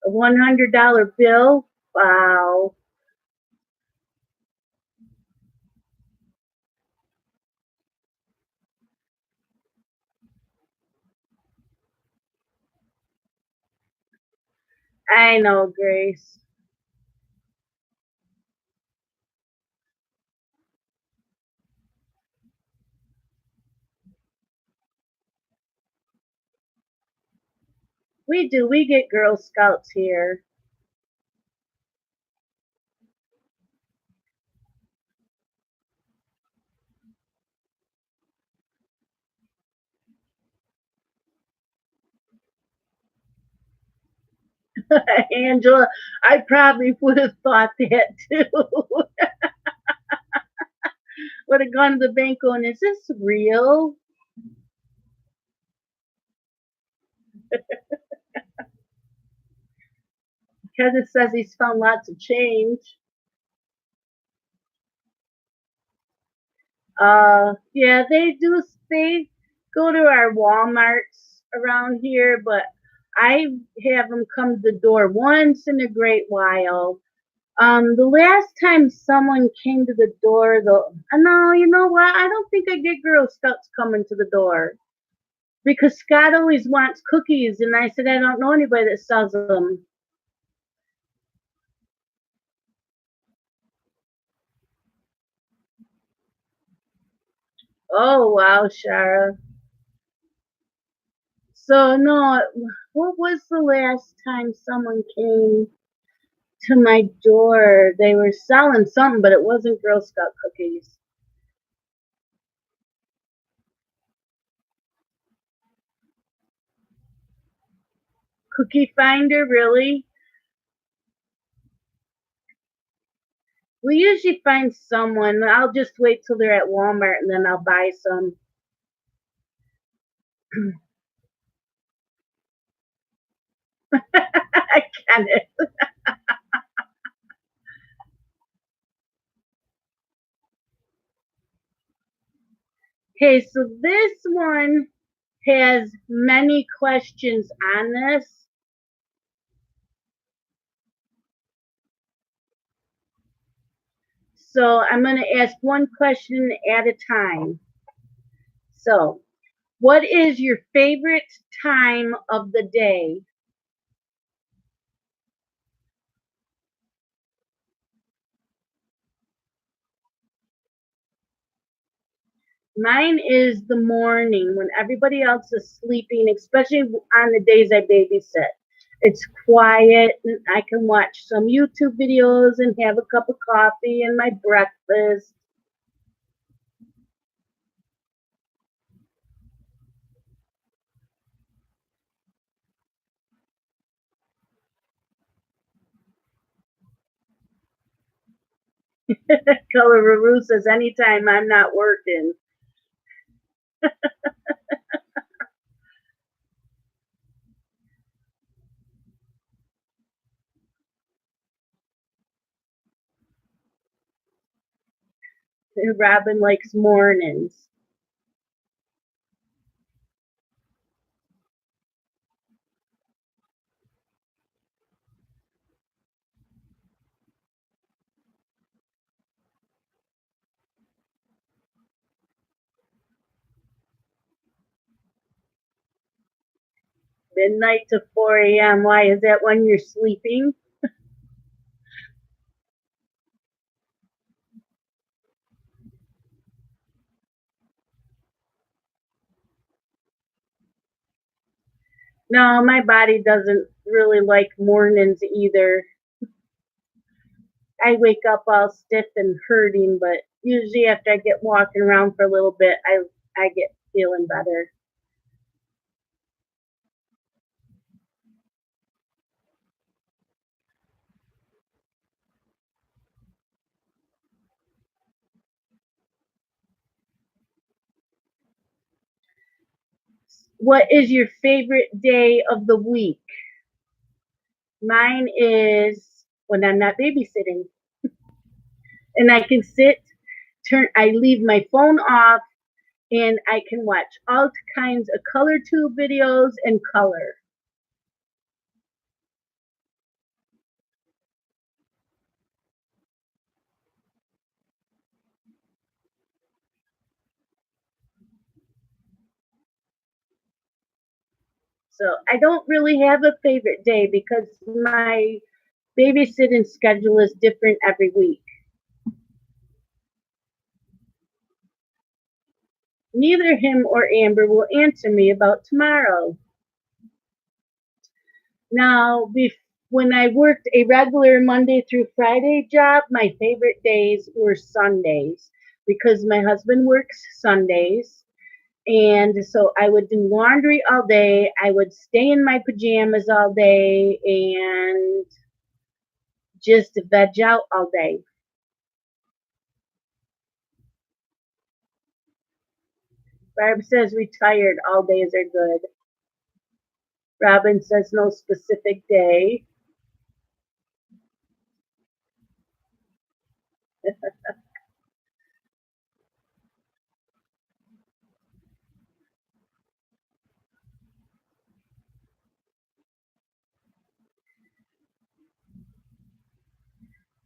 A $100 bill. Wow. I know, Grace. We do. We get Girl Scouts here. Angela, I probably would have thought that too. Would have gone to the bank going, is this real? Because it says he's found lots of change. Yeah, they do. They go to our Walmarts around here, but I have them come to the door once in a great while. The last time someone came to the door, though, no, you know what? I don't think I get Girl Scouts coming to the door because Scott always wants cookies, and I said I don't know anybody that sells them. Oh wow, Shara. So no, what was the last time someone came to my door? They were selling something, but it wasn't Girl Scout cookies. Cookie Finder, really? We usually find someone. I'll just wait till they're at Walmart and then I'll buy some. I get it. Okay, so this one has many questions on this. So I'm going to ask one question at a time. So, what is your favorite time of the day? Mine is the morning when everybody else is sleeping, especially on the days I babysit. It's quiet and I can watch some YouTube videos and have a cup of coffee and my breakfast. Color Ruru says anytime I'm not working. Robin likes mornings. Midnight to 4 a.m. Why is that when you're sleeping? No, my body doesn't really like mornings either. I wake up all stiff and hurting, but usually after I get walking around for a little bit, I get feeling better. What is your favorite day of the week? Mine is when I'm not babysitting and I can I leave my phone off and I can watch all kinds of color tube videos and color. So I don't really have a favorite day because my babysitting schedule is different every week. Neither him or Amber will answer me about tomorrow. Now, when I worked a regular Monday through Friday job, my favorite days were Sundays because my husband works Sundays. And so I would do laundry all day. I would stay in my pajamas all day and just veg out all day. Barb says retired, all days are good. Robin says no specific day.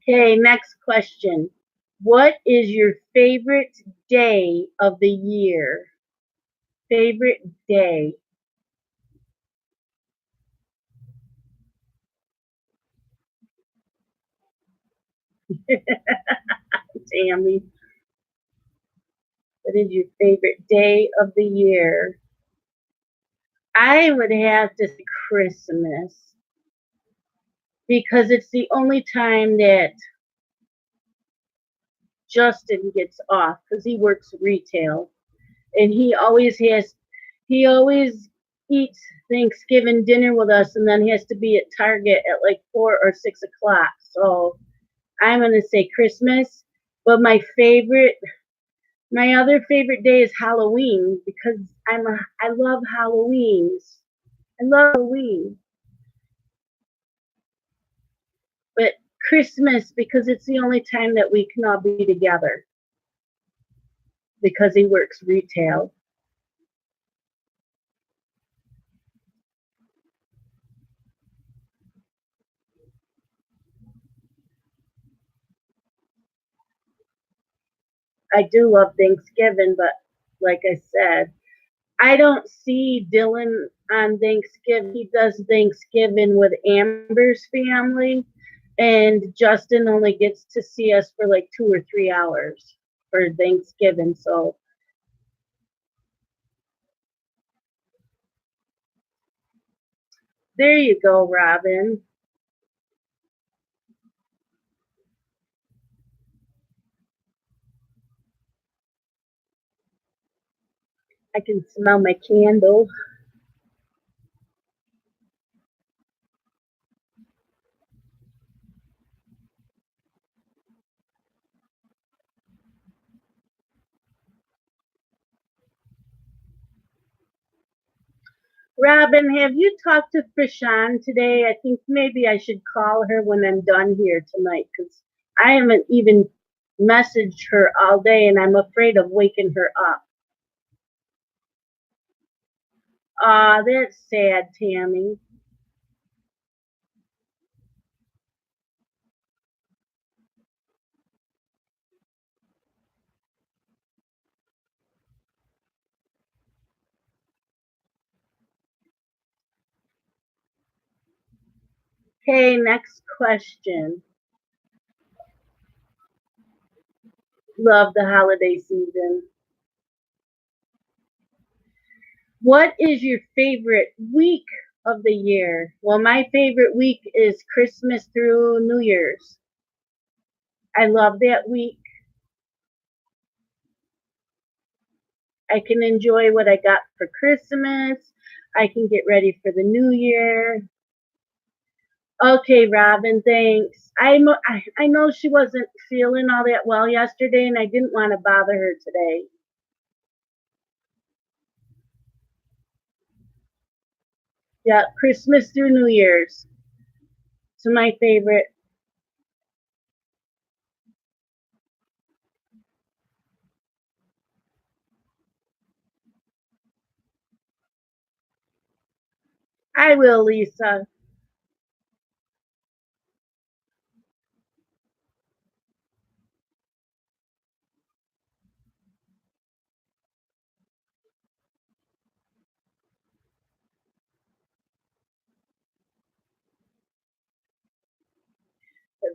Okay, next question. What is your favorite day of the year? Favorite day? Tammy, what is your favorite day of the year? I would have to say Christmas because it's the only time that Justin gets off because he works retail and he always eats Thanksgiving dinner with us and then he has to be at Target at like 4 or 6 o'clock. So I'm gonna say Christmas, but my other favorite day is Halloween because I love Halloweens. I love Halloween, but Christmas because it's the only time that we can all be together because he works retail. I do love Thanksgiving, but like I said, I don't see Dylan on Thanksgiving. He does Thanksgiving with Amber's family, and Justin only gets to see us for like 2 or 3 hours for Thanksgiving. So there you go, Robin. I can smell my candle. Robin, have you talked to Krishan today? I think maybe I should call her when I'm done here tonight because I haven't even messaged her all day and I'm afraid of waking her up. Aw, that's sad, Tammy. Okay, next question. Love the holiday season. What is your favorite week of the year? Well, my favorite week is Christmas through New Year's. I love that week. I can enjoy what I got for Christmas. I can get ready for the new year. Okay, Robin, thanks. I know she wasn't feeling all that well yesterday, and I didn't want to bother her today. Yeah, Christmas through New Year's. It's my favorite. I will, Lisa.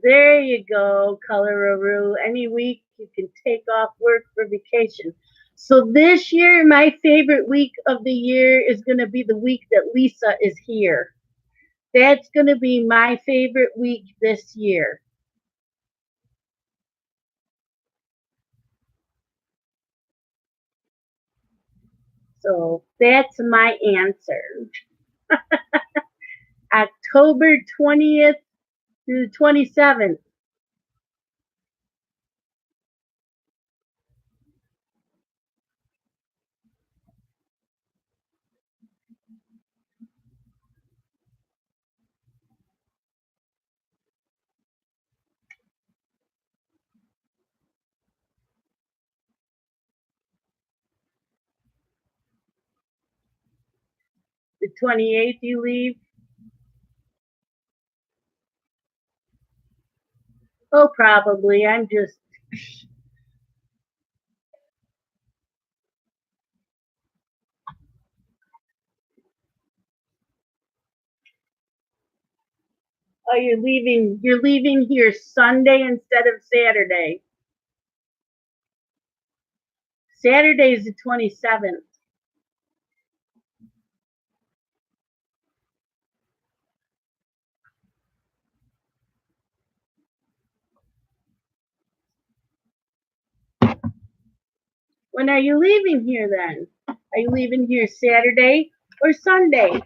There you go, Colorado. Any week you can take off work for vacation. So this year, my favorite week of the year is going to be the week that Lisa is here. That's going to be my favorite week this year. So that's my answer. October 20th through 27th. The 28th you leave. Oh, probably. I'm just, oh, you're leaving here Sunday instead of Saturday. Saturday is the 27th. When are you leaving here then? Are you leaving here Saturday or Sunday?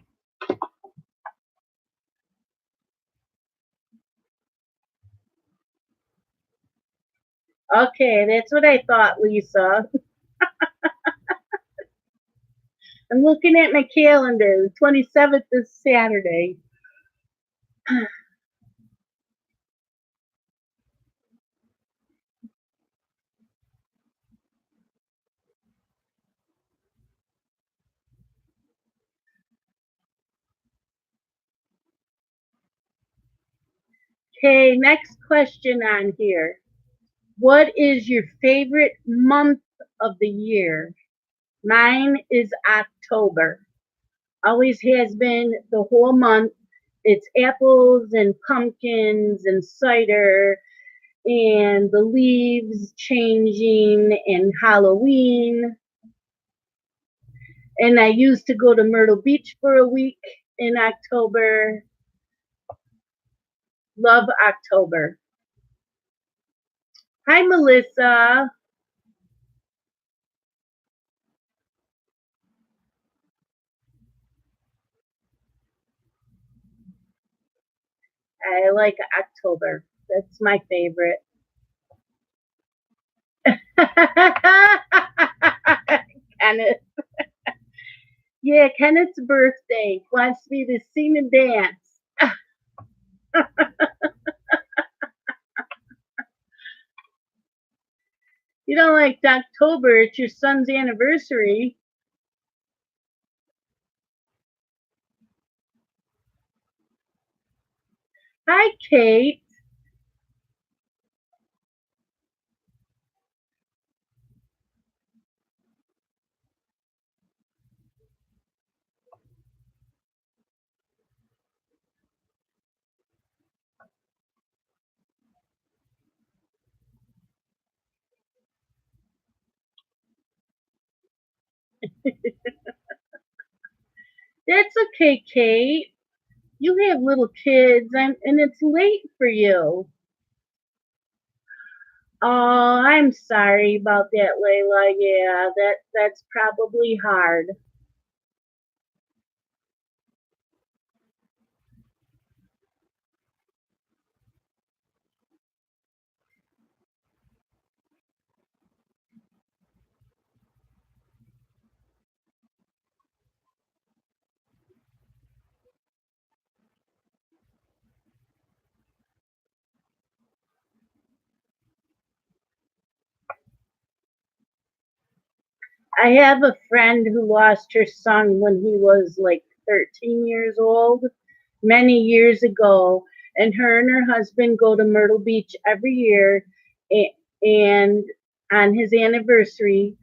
Okay, that's what I thought, Lisa. I'm looking at my calendar. The 27th is Saturday. Okay, next question on here. What is your favorite month of the year? Mine is October. Always has been the whole month. It's apples and pumpkins and cider and the leaves changing and Halloween. And I used to go to Myrtle Beach for a week in October. Love October. Hi, Melissa. I like October. That's my favorite. Kenneth. Yeah, Kenneth's birthday. Wants me to sing and dance. You don't like October, it's your son's anniversary. Hi, Kate. That's okay, Kate. You have little kids, and it's late for you. Oh, I'm sorry about that, Layla. Yeah, that's probably hard. I have a friend who lost her son when he was like 13 years old, many years ago, and her husband go to Myrtle Beach every year, and on his anniversary,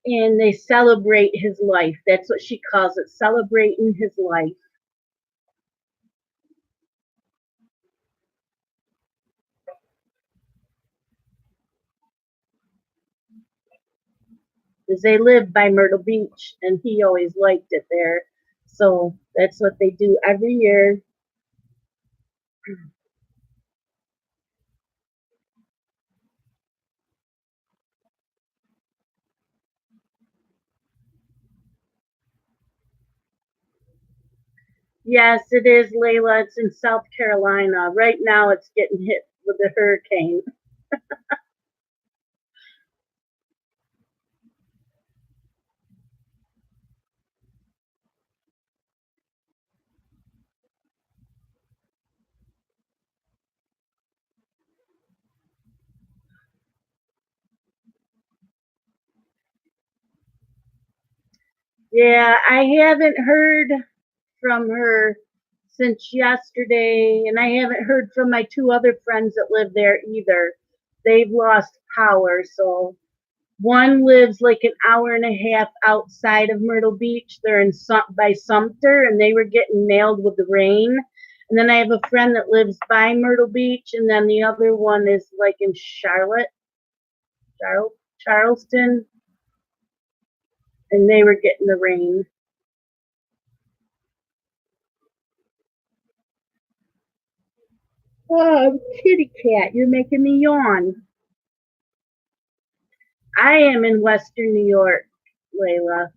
and they celebrate his life. That's what she calls it, celebrating his life. Because they live by Myrtle Beach, and he always liked it there. So that's what they do every year. Yes, it is, Layla. It's in South Carolina. Right now, it's getting hit with a hurricane. Yeah, I haven't heard from her since yesterday, and I haven't heard from my two other friends that live there either. They've lost power, so one lives like an hour and a half outside of Myrtle Beach. They're in by Sumter, and they were getting nailed with the rain. And then I have a friend that lives by Myrtle Beach, and then the other one is like in Charleston, and they were getting the rain. Oh, kitty cat, you're making me yawn. I am in Western New York, Layla.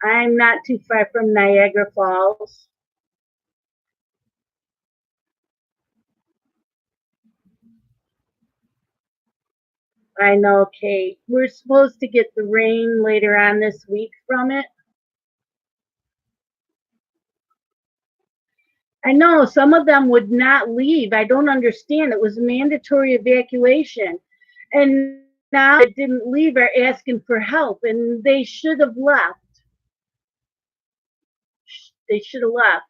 I'm not too far from Niagara Falls. I know, Kate. We're supposed to get the rain later on this week from it. I know some of them would not leave. I don't understand. It was mandatory evacuation. And now it didn't leave are asking for help, and they should have left. They should have left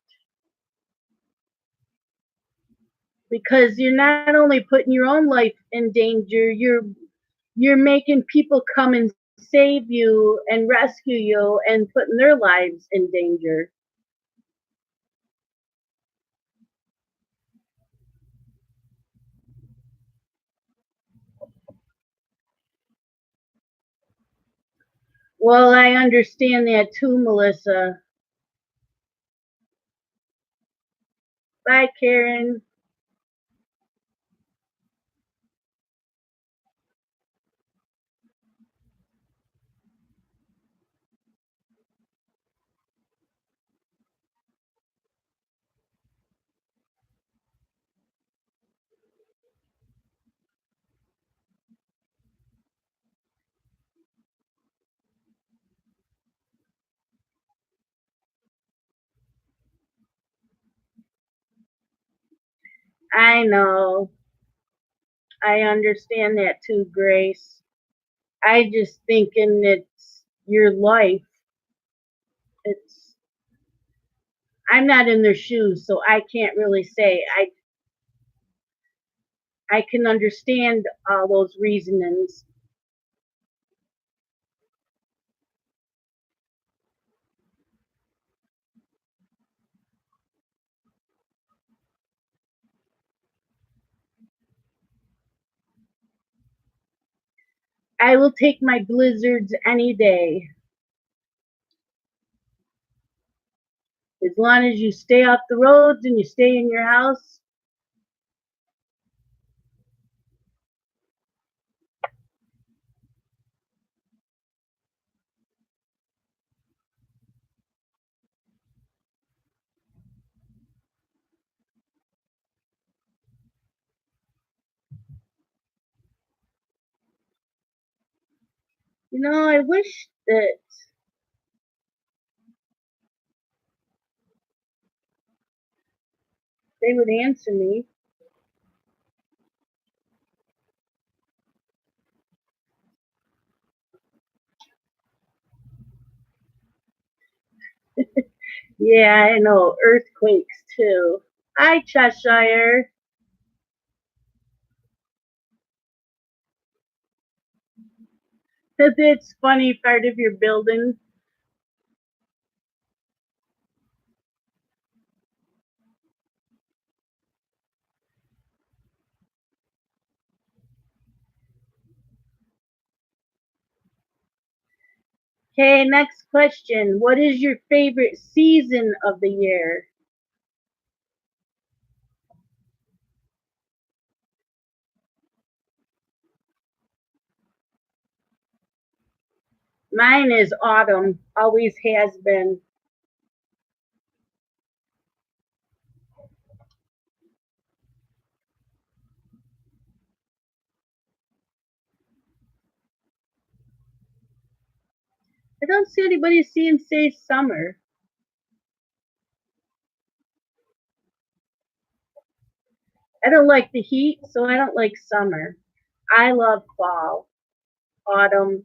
because you're not only putting your own life in danger, you're making people come and save you and rescue you and putting their lives in danger. Well, I understand that too, Melissa. Bye, Karen. I know. I understand that too, Grace. I just thinking it's your life. It's I'm not in their shoes, so I can't really say. I can understand all those reasonings. I will take my blizzards any day. As long as you stay off the roads and you stay in your house, I wish that they would answer me. Yeah, I know. Earthquakes too. Hi, Cheshire. It's funny part of your building. Okay, next question. What is your favorite season of the year? Mine is autumn. Always has been. I don't see anybody saying say summer. I don't like the heat, so I don't like summer. I love fall, autumn.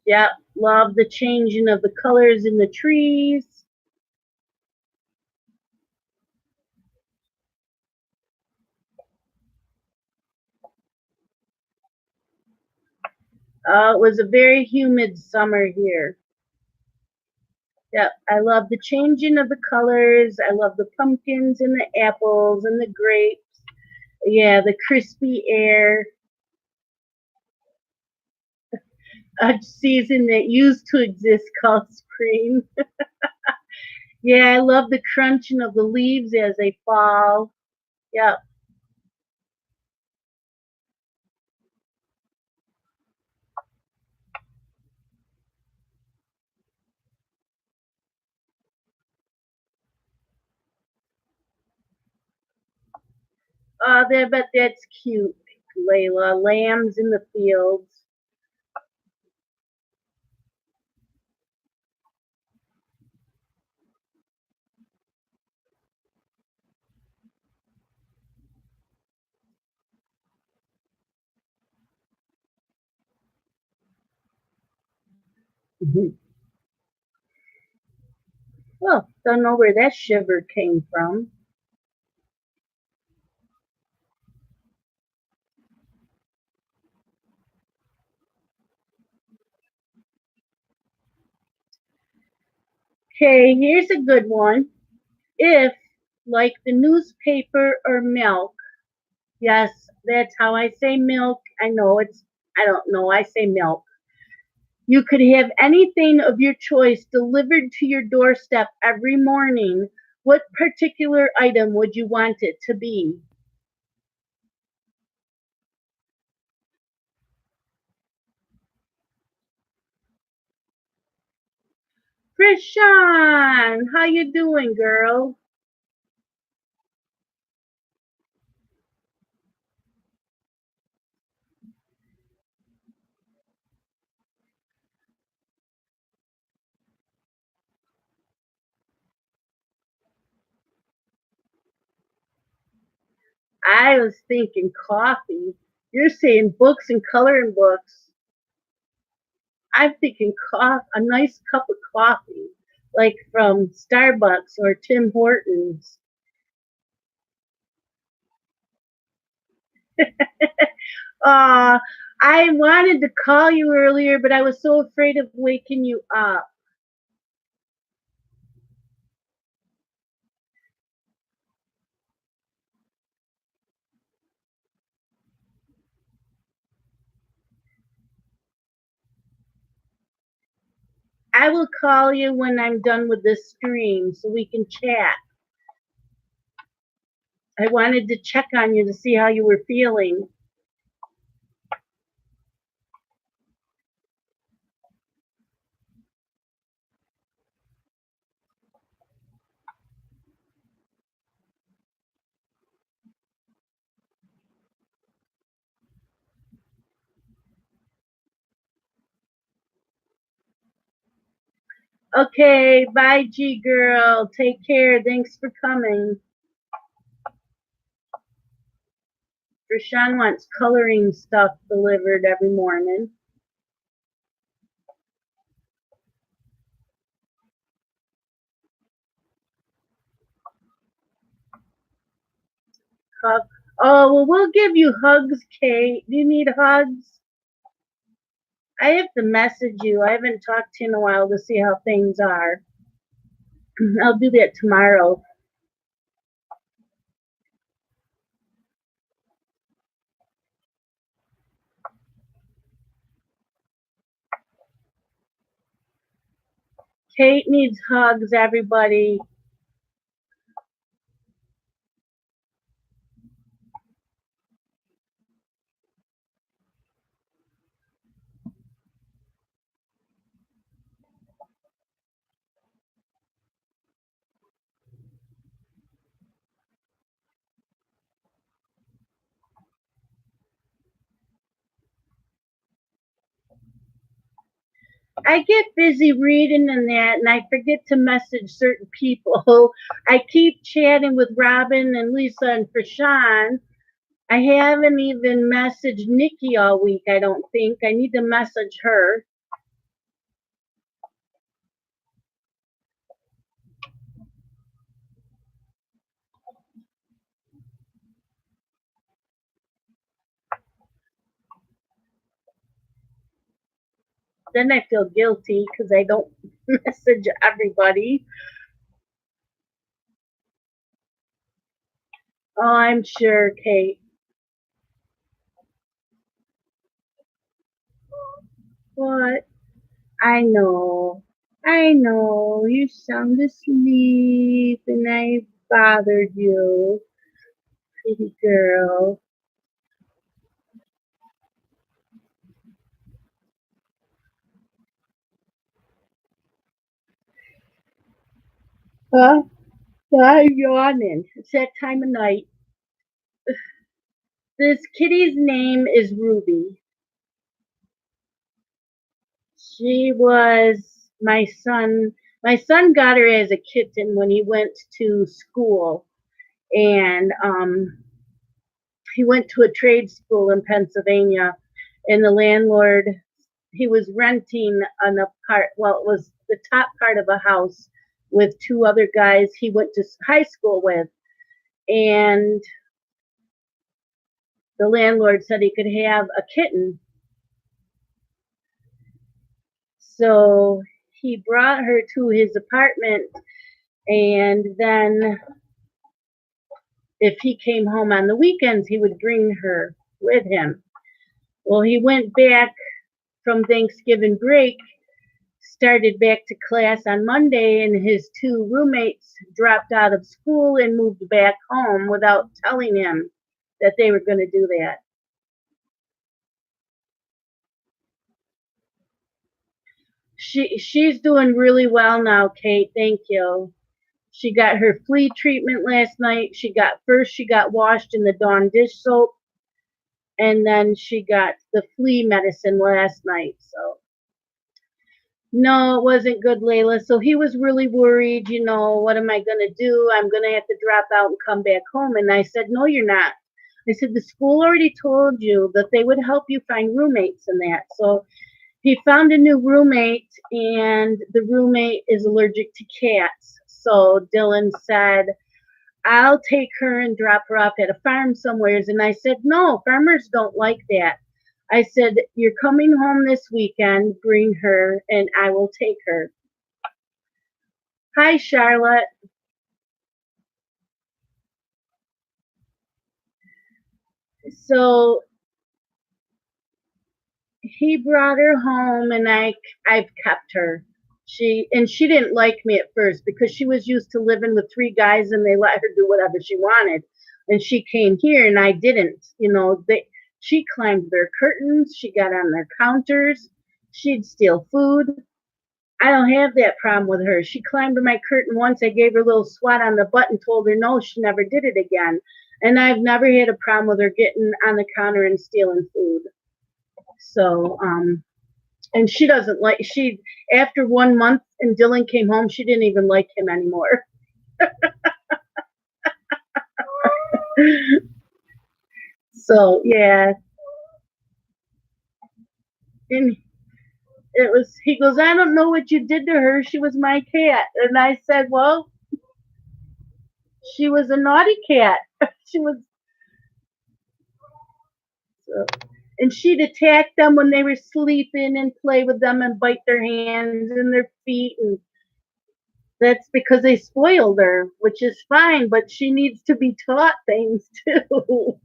Yep, love the changing of the colors in the trees. It was a very humid summer here. Yep, I love the changing of the colors. I love the pumpkins and the apples and the grapes. Yeah, the crispy air. A season that used to exist called spring. Yeah, I love the crunching of the leaves as they fall. Yep. But that's cute, Layla. Lambs in the fields. Well, don't know where that shiver came from. Okay, here's a good one. If, like the newspaper or milk, yes, that's how I say milk. I don't know, I say milk. You could have anything of your choice delivered to your doorstep every morning. What particular item would you want it to be? Krishan, how you doing, girl? I was thinking coffee. You're saying books and coloring books. I'm thinking a nice cup of coffee, like from Starbucks or Tim Hortons. Uh, I wanted to call you earlier, but I was so afraid of waking you up. I will call you when I'm done with this stream so we can chat. I wanted to check on you to see how you were feeling. Okay, bye, G girl. Take care. Thanks for coming. Rashawn wants coloring stuff delivered every morning. Hug. Oh, well, we'll give you hugs, Kate. Do you need hugs? I have to message you. I haven't talked to you in a while to see how things are. I'll do that tomorrow. Kate needs hugs, everybody. I get busy reading and that, and I forget to message certain people. I keep chatting with Robin and Lisa and Prashan. I haven't even messaged Nikki all week, I don't think. I need to message her. Then I feel guilty because I don't message everybody. Oh, I'm sure, Kate. What? I know. I know. You sound asleep and I bothered you, pretty girl. Huh? I'm yawning. It's that time of night. This kitty's name is Ruby. She was my son. My son got her as a kitten when he went to school, and he went to a trade school in Pennsylvania, and the landlord, he was renting an apart. Well, it was the top part of a house with two other guys he went to high school with, and the landlord said he could have a kitten. So he brought her to his apartment, and then if he came home on the weekends, he would bring her with him. Well, he went back from Thanksgiving break, started back to class on Monday, and his two roommates dropped out of school and moved back home without telling him that they were going to do that. She's doing really well now, Kate. Thank you. She got her flea treatment last night. She got washed in the Dawn dish soap, and then she got the flea medicine last night. So no, it wasn't good, Layla. So he was really worried, what am I going to do? I'm going to have to drop out and come back home. And I said, no, you're not. I said, the school already told you that they would help you find roommates and that. So he found a new roommate, and the roommate is allergic to cats. So Dylan said, I'll take her and drop her off at a farm somewheres. And I said, no, farmers don't like that. I said, you're coming home this weekend, bring her, and I will take her. Hi, Charlotte. So he brought her home, and I've kept her. She didn't like me at first because she was used to living with three guys and they let her do whatever she wanted. And she came here and I didn't. She climbed their curtains, she got on their counters, she'd steal food. I don't have that problem with her. She climbed my curtain once. I gave her a little swat on the butt and told her no, she never did it again. And I've never had a problem with her getting on the counter and stealing food. So, And she doesn't like, she, after 1 month and Dylan came home, she didn't even like him anymore. So, yeah. And it was, he goes, I don't know what you did to her. She was my cat. And I said, well, she was a naughty cat. She was, and she'd attack them when they were sleeping and play with them and bite their hands and their feet. And that's because they spoiled her, which is fine, but she needs to be taught things too.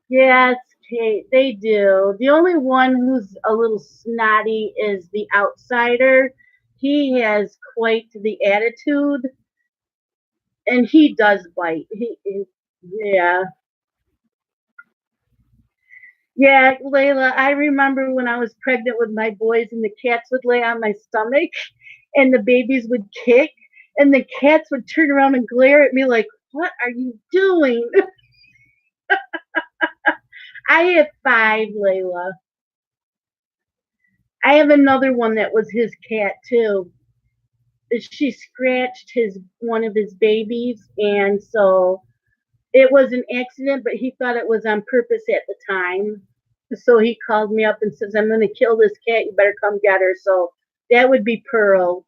Yes, Kate, they do. The only one who's a little snotty is the outsider. He has quite the attitude, and he does bite. Yeah. Yeah, Layla, I remember when I was pregnant with my boys and the cats would lay on my stomach and the babies would kick and the cats would turn around and glare at me like, what are you doing? I have five, Layla. I have another one that was his cat too. She scratched his one of his babies, and so it was an accident, but he thought it was on purpose at the time. So he called me up and says, I'm going to kill this cat. You better come get her. So that would be Pearl.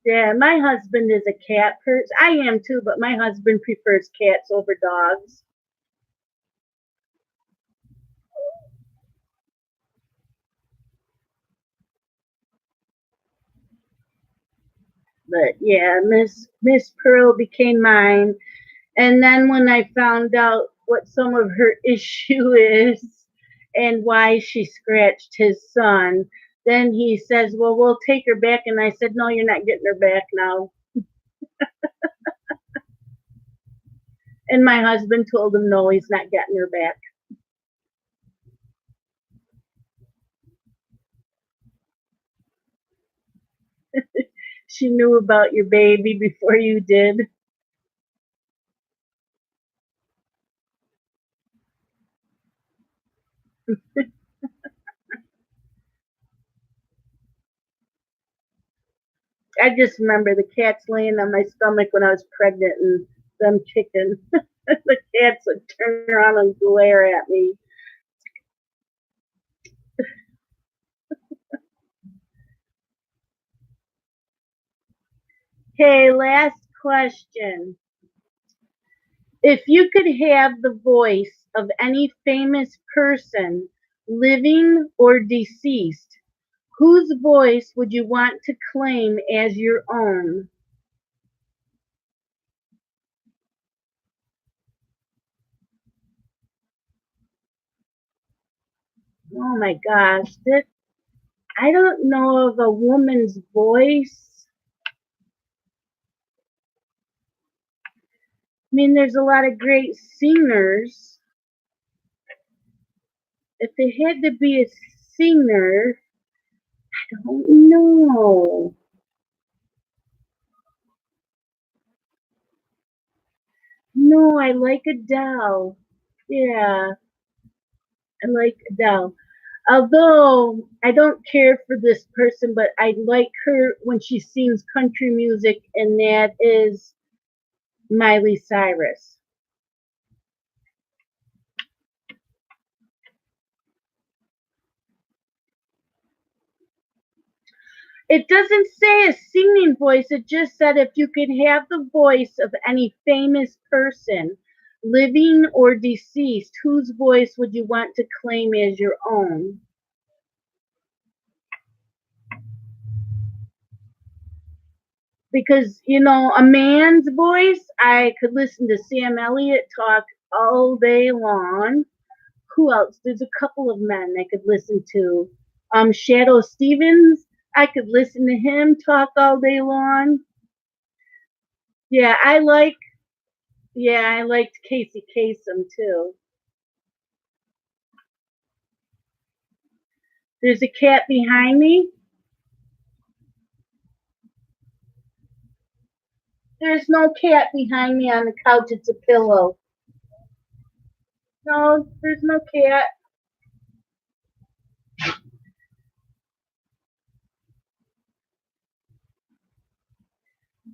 Yeah, my husband is a cat person. I am too, but my husband prefers cats over dogs. But yeah, Miss Pearl became mine. And then when I found out what some of her issue is and why she scratched his son, then he says, well, we'll take her back. And I said, no, you're not getting her back now. And my husband told him, no, he's not getting her back. She knew about your baby before you did. I just remember the cats laying on my stomach when I was pregnant and them kicking. The cats would turn around and glare at me. Okay, last question. If you could have the voice of any famous person, living or deceased, whose voice would you want to claim as your own? Oh my gosh, that I don't know of a woman's voice. I mean, there's a lot of great singers. If it had to be a singer, I don't know. No, I like Adele. Yeah, I like Adele. Although I don't care for this person, but I like her when she sings country music, and that is Miley Cyrus. It doesn't say a singing voice, it just said if you could have the voice of any famous person, living or deceased, whose voice would you want to claim as your own? Because, a man's voice, I could listen to Sam Elliott talk all day long. Who else? There's a couple of men I could listen to. Shadow Stevens, I could listen to him talk all day long. Yeah, Yeah, I liked Casey Kasem too. There's a cat behind me. There's no cat behind me on the couch. It's a pillow. No, there's no cat.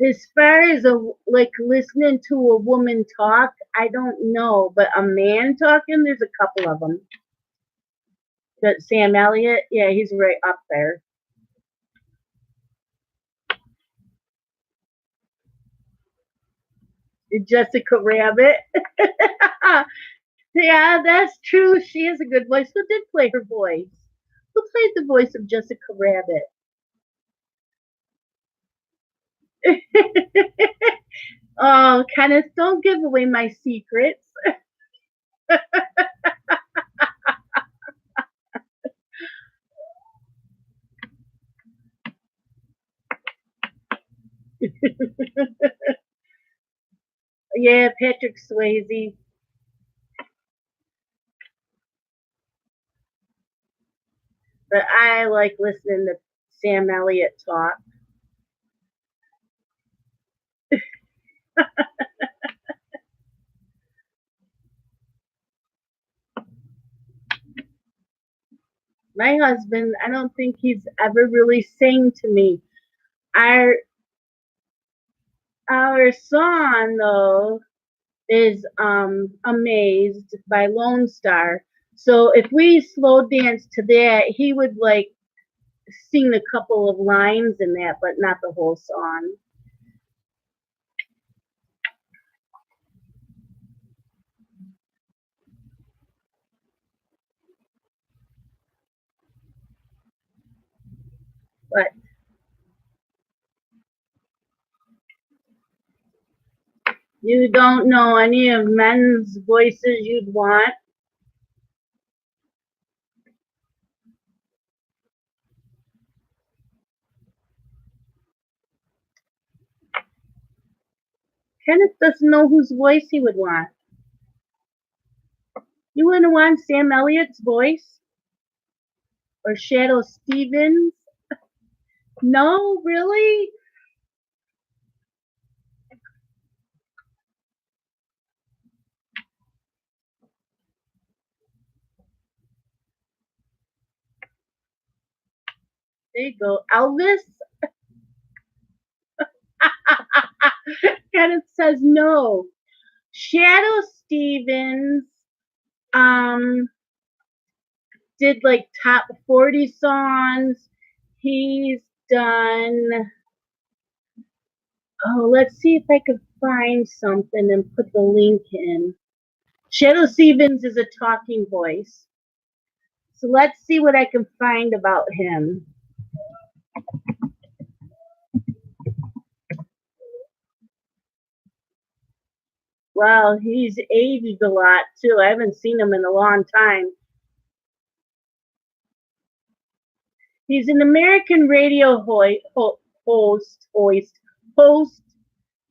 As far as like listening to a woman talk, I don't know, but a man talking, there's a couple of them. But Sam Elliott, yeah, he's right up there. Jessica Rabbit. Yeah, that's true. She has a good voice. Who did play her voice? Who played the voice of Jessica Rabbit? Oh, Kenneth, don't give away my secrets. Yeah, Patrick Swayze. But I like listening to Sam Elliott talk. My husband, I don't think he's ever really sang to me. Our our song though is Amazed by Lone Star. So if we slow dance to that, he would like sing a couple of lines in that, but not the whole song. But you don't know any of men's voices you'd want. Kenneth doesn't know whose voice he would want. You wouldn't want Sam Elliott's voice or Shadow Stevens? No, really? There you go. Elvis? Kenneth says no. Shadow Stevens um did like top 40 songs. He's done, oh, let's see if I can find something and put the link in. Shadow Stevens is a talking voice. So let's see what I can find about him. Well, he's aged a lot too. I haven't seen him in a long time. He's an American radio host,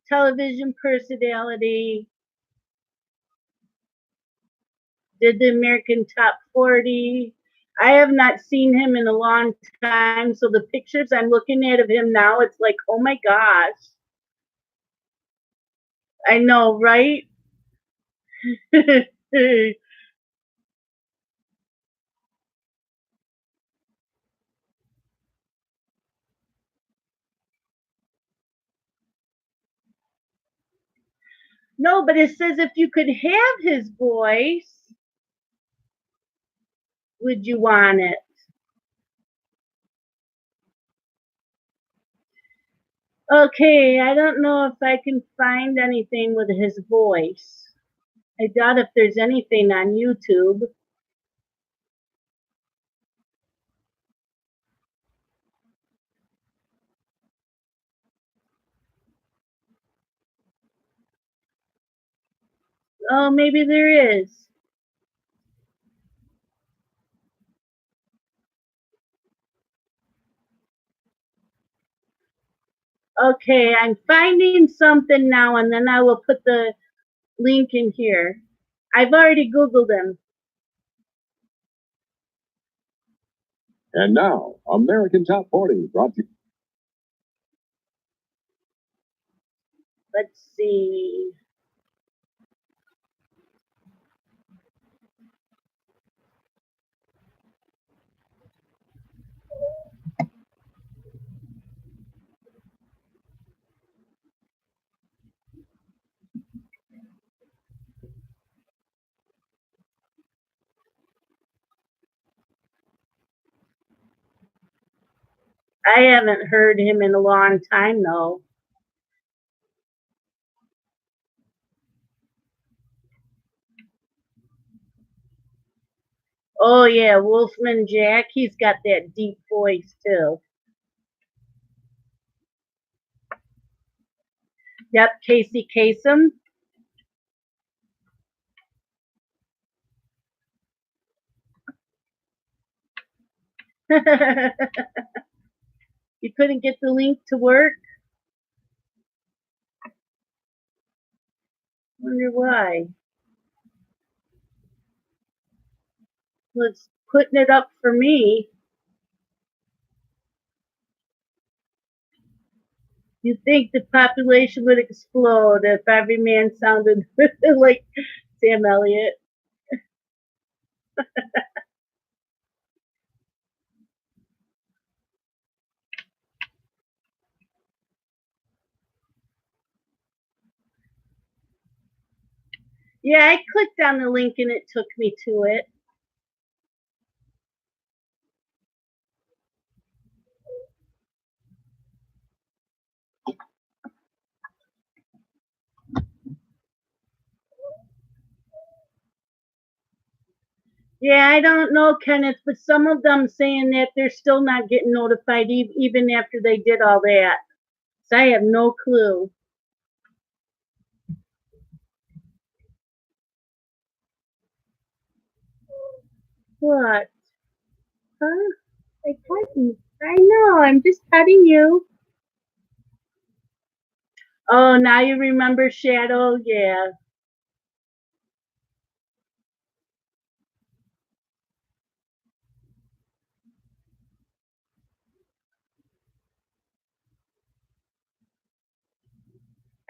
television personality. Did the American Top 40. I have not seen him in a long time, so the pictures I'm looking at of him now, it's like, oh my gosh. I know, right? No, but it says if you could have his voice, would you want it? Okay, I don't know if I can find anything with his voice. I doubt if there's anything on YouTube. Oh, maybe there is. Okay, I'm finding something now, and then I will put the link in here. I've already Googled him. And now, American Top 40 brought to you. Let's see. I haven't heard him in a long time though. Oh yeah, Wolfman Jack. He's got that deep voice too. Yep, Casey Kasem. You couldn't get the link to work? Wonder why. Well, it's putting it up for me. You'd think the population would explode if every man sounded like Sam Elliott. Yeah, I clicked on the link and it took me to it. Yeah, I don't know, Kenneth, but some of them saying that they're still not getting notified even after they did all that. So I have no clue. What? Huh? I couldn't. I know, I'm just cutting you. Oh, now you remember Shadow? Yeah.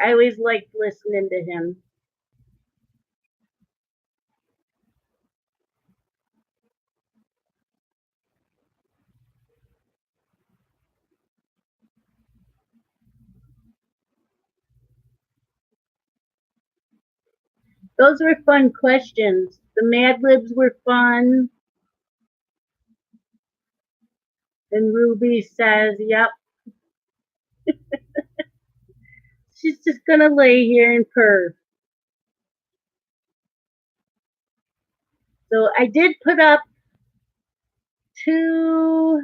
I always liked listening to him. Those were fun questions. The Mad Libs were fun. And Ruby says, yep, she's just going to lay here and purr. So I did put up 2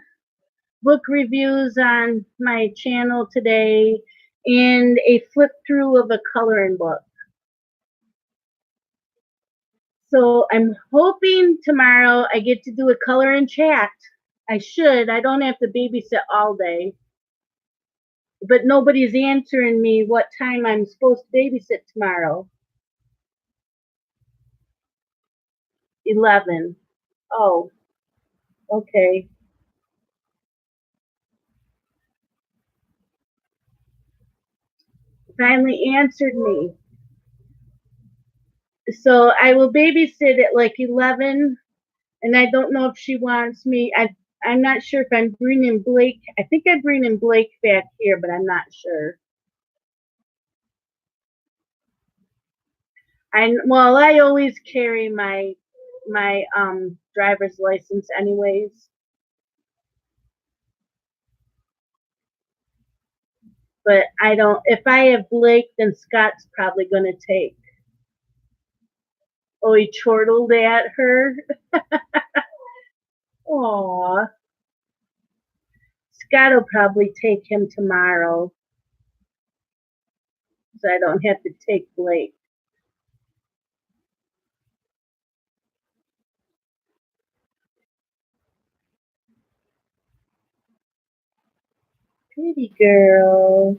book reviews on my channel today and a flip through of a coloring book. So I'm hoping tomorrow I get to do a color and chat. I should. I don't have to babysit all day. But nobody's answering me what time I'm supposed to babysit tomorrow. 11. Oh, okay. Finally answered me. So I will babysit at like 11, and I don't know if she wants me. I'm not sure if I'm bringing Blake. I think I'm bringing Blake back here, but I'm not sure. I always carry my driver's license anyways. But I don't. If I have Blake, then Scott's probably gonna take. Oh, he chortled at her. Aw. Scott will probably take him tomorrow, so I don't have to take Blake. Pretty girl.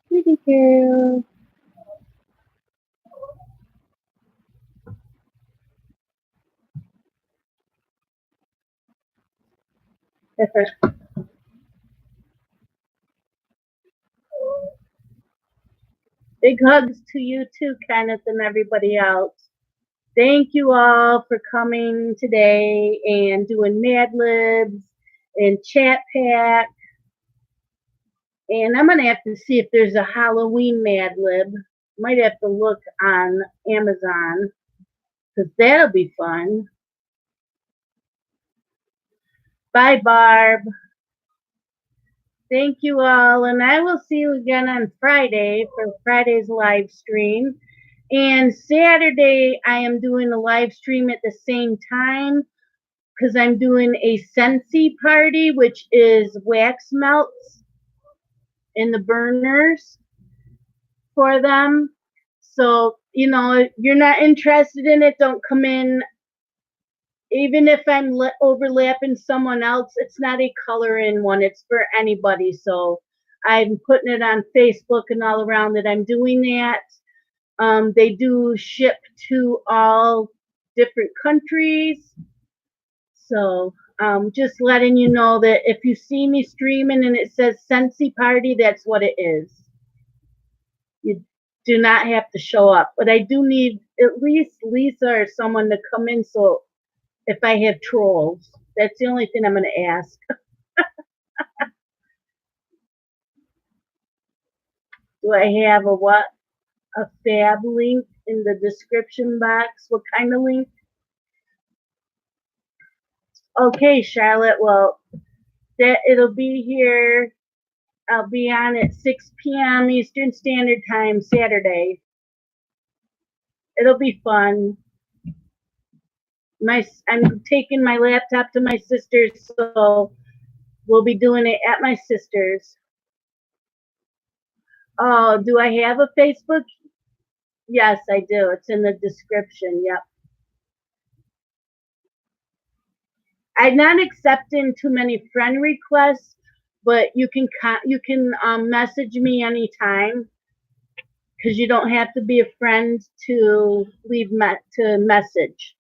Pretty girl. Big hugs to you too, Kenneth, and everybody else. Thank you all for coming today and doing Mad Libs and Chat Pack. And I'm going to have to see if there's a Halloween Mad Lib. Might have to look on Amazon because that'll be fun. Bye, Barb. Thank you all, and I will see you again on Friday for Friday's live stream. And Saturday, I am doing a live stream at the same time because I'm doing a Scentsy party, which is wax melts in the burners for them. So, if you're not interested in it, don't come in. Even if I'm overlapping someone else, it's not a color in one. It's for anybody. So I'm putting it on Facebook and all around that I'm doing that. They do ship to all different countries. So just letting you know that if you see me streaming and it says Scentsy Party, that's what it is. You do not have to show up. But I do need at least Lisa or someone to come in so if I have trolls. That's the only thing I'm going to ask. Do I have a what? A fab link in the description box? What kind of link? Okay, Charlotte. Well, it'll be here. I'll be on at 6 p.m. Eastern Standard Time Saturday. It'll be fun. I'm taking my laptop to my sister's, so we'll be doing it at my sister's. Oh, do I have a Facebook? Yes, I do. It's in the description. Yep. I'm not accepting too many friend requests, but you can message me anytime because you don't have to be a friend to leave to message.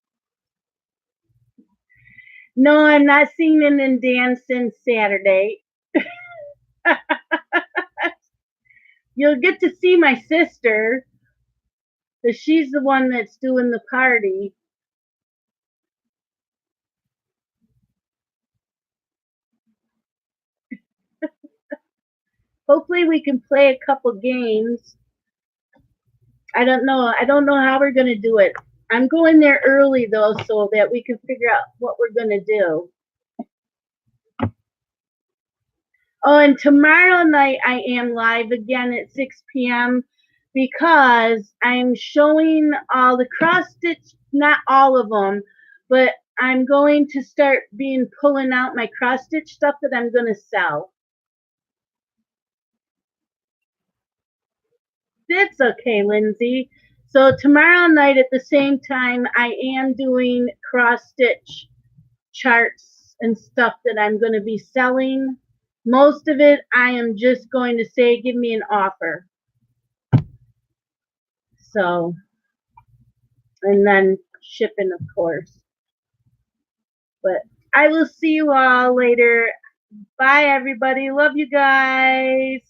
No, I'm not singing and dancing Saturday. You'll get to see my sister, because she's the one that's doing the party. Hopefully we can play a couple games. I don't know. I don't know how we're going to do it. I'm going there early, though, so that we can figure out what we're going to do. Oh, and tomorrow night I am live again at 6 p.m. because I'm showing all the cross stitch, not all of them, but I'm going to start pulling out my cross stitch stuff that I'm going to sell. That's okay, Lindsay. So tomorrow night at the same time, I am doing cross stitch charts and stuff that I'm going to be selling. Most of it, I am just going to say, give me an offer. So, and then shipping, of course. But I will see you all later. Bye, everybody. Love you guys.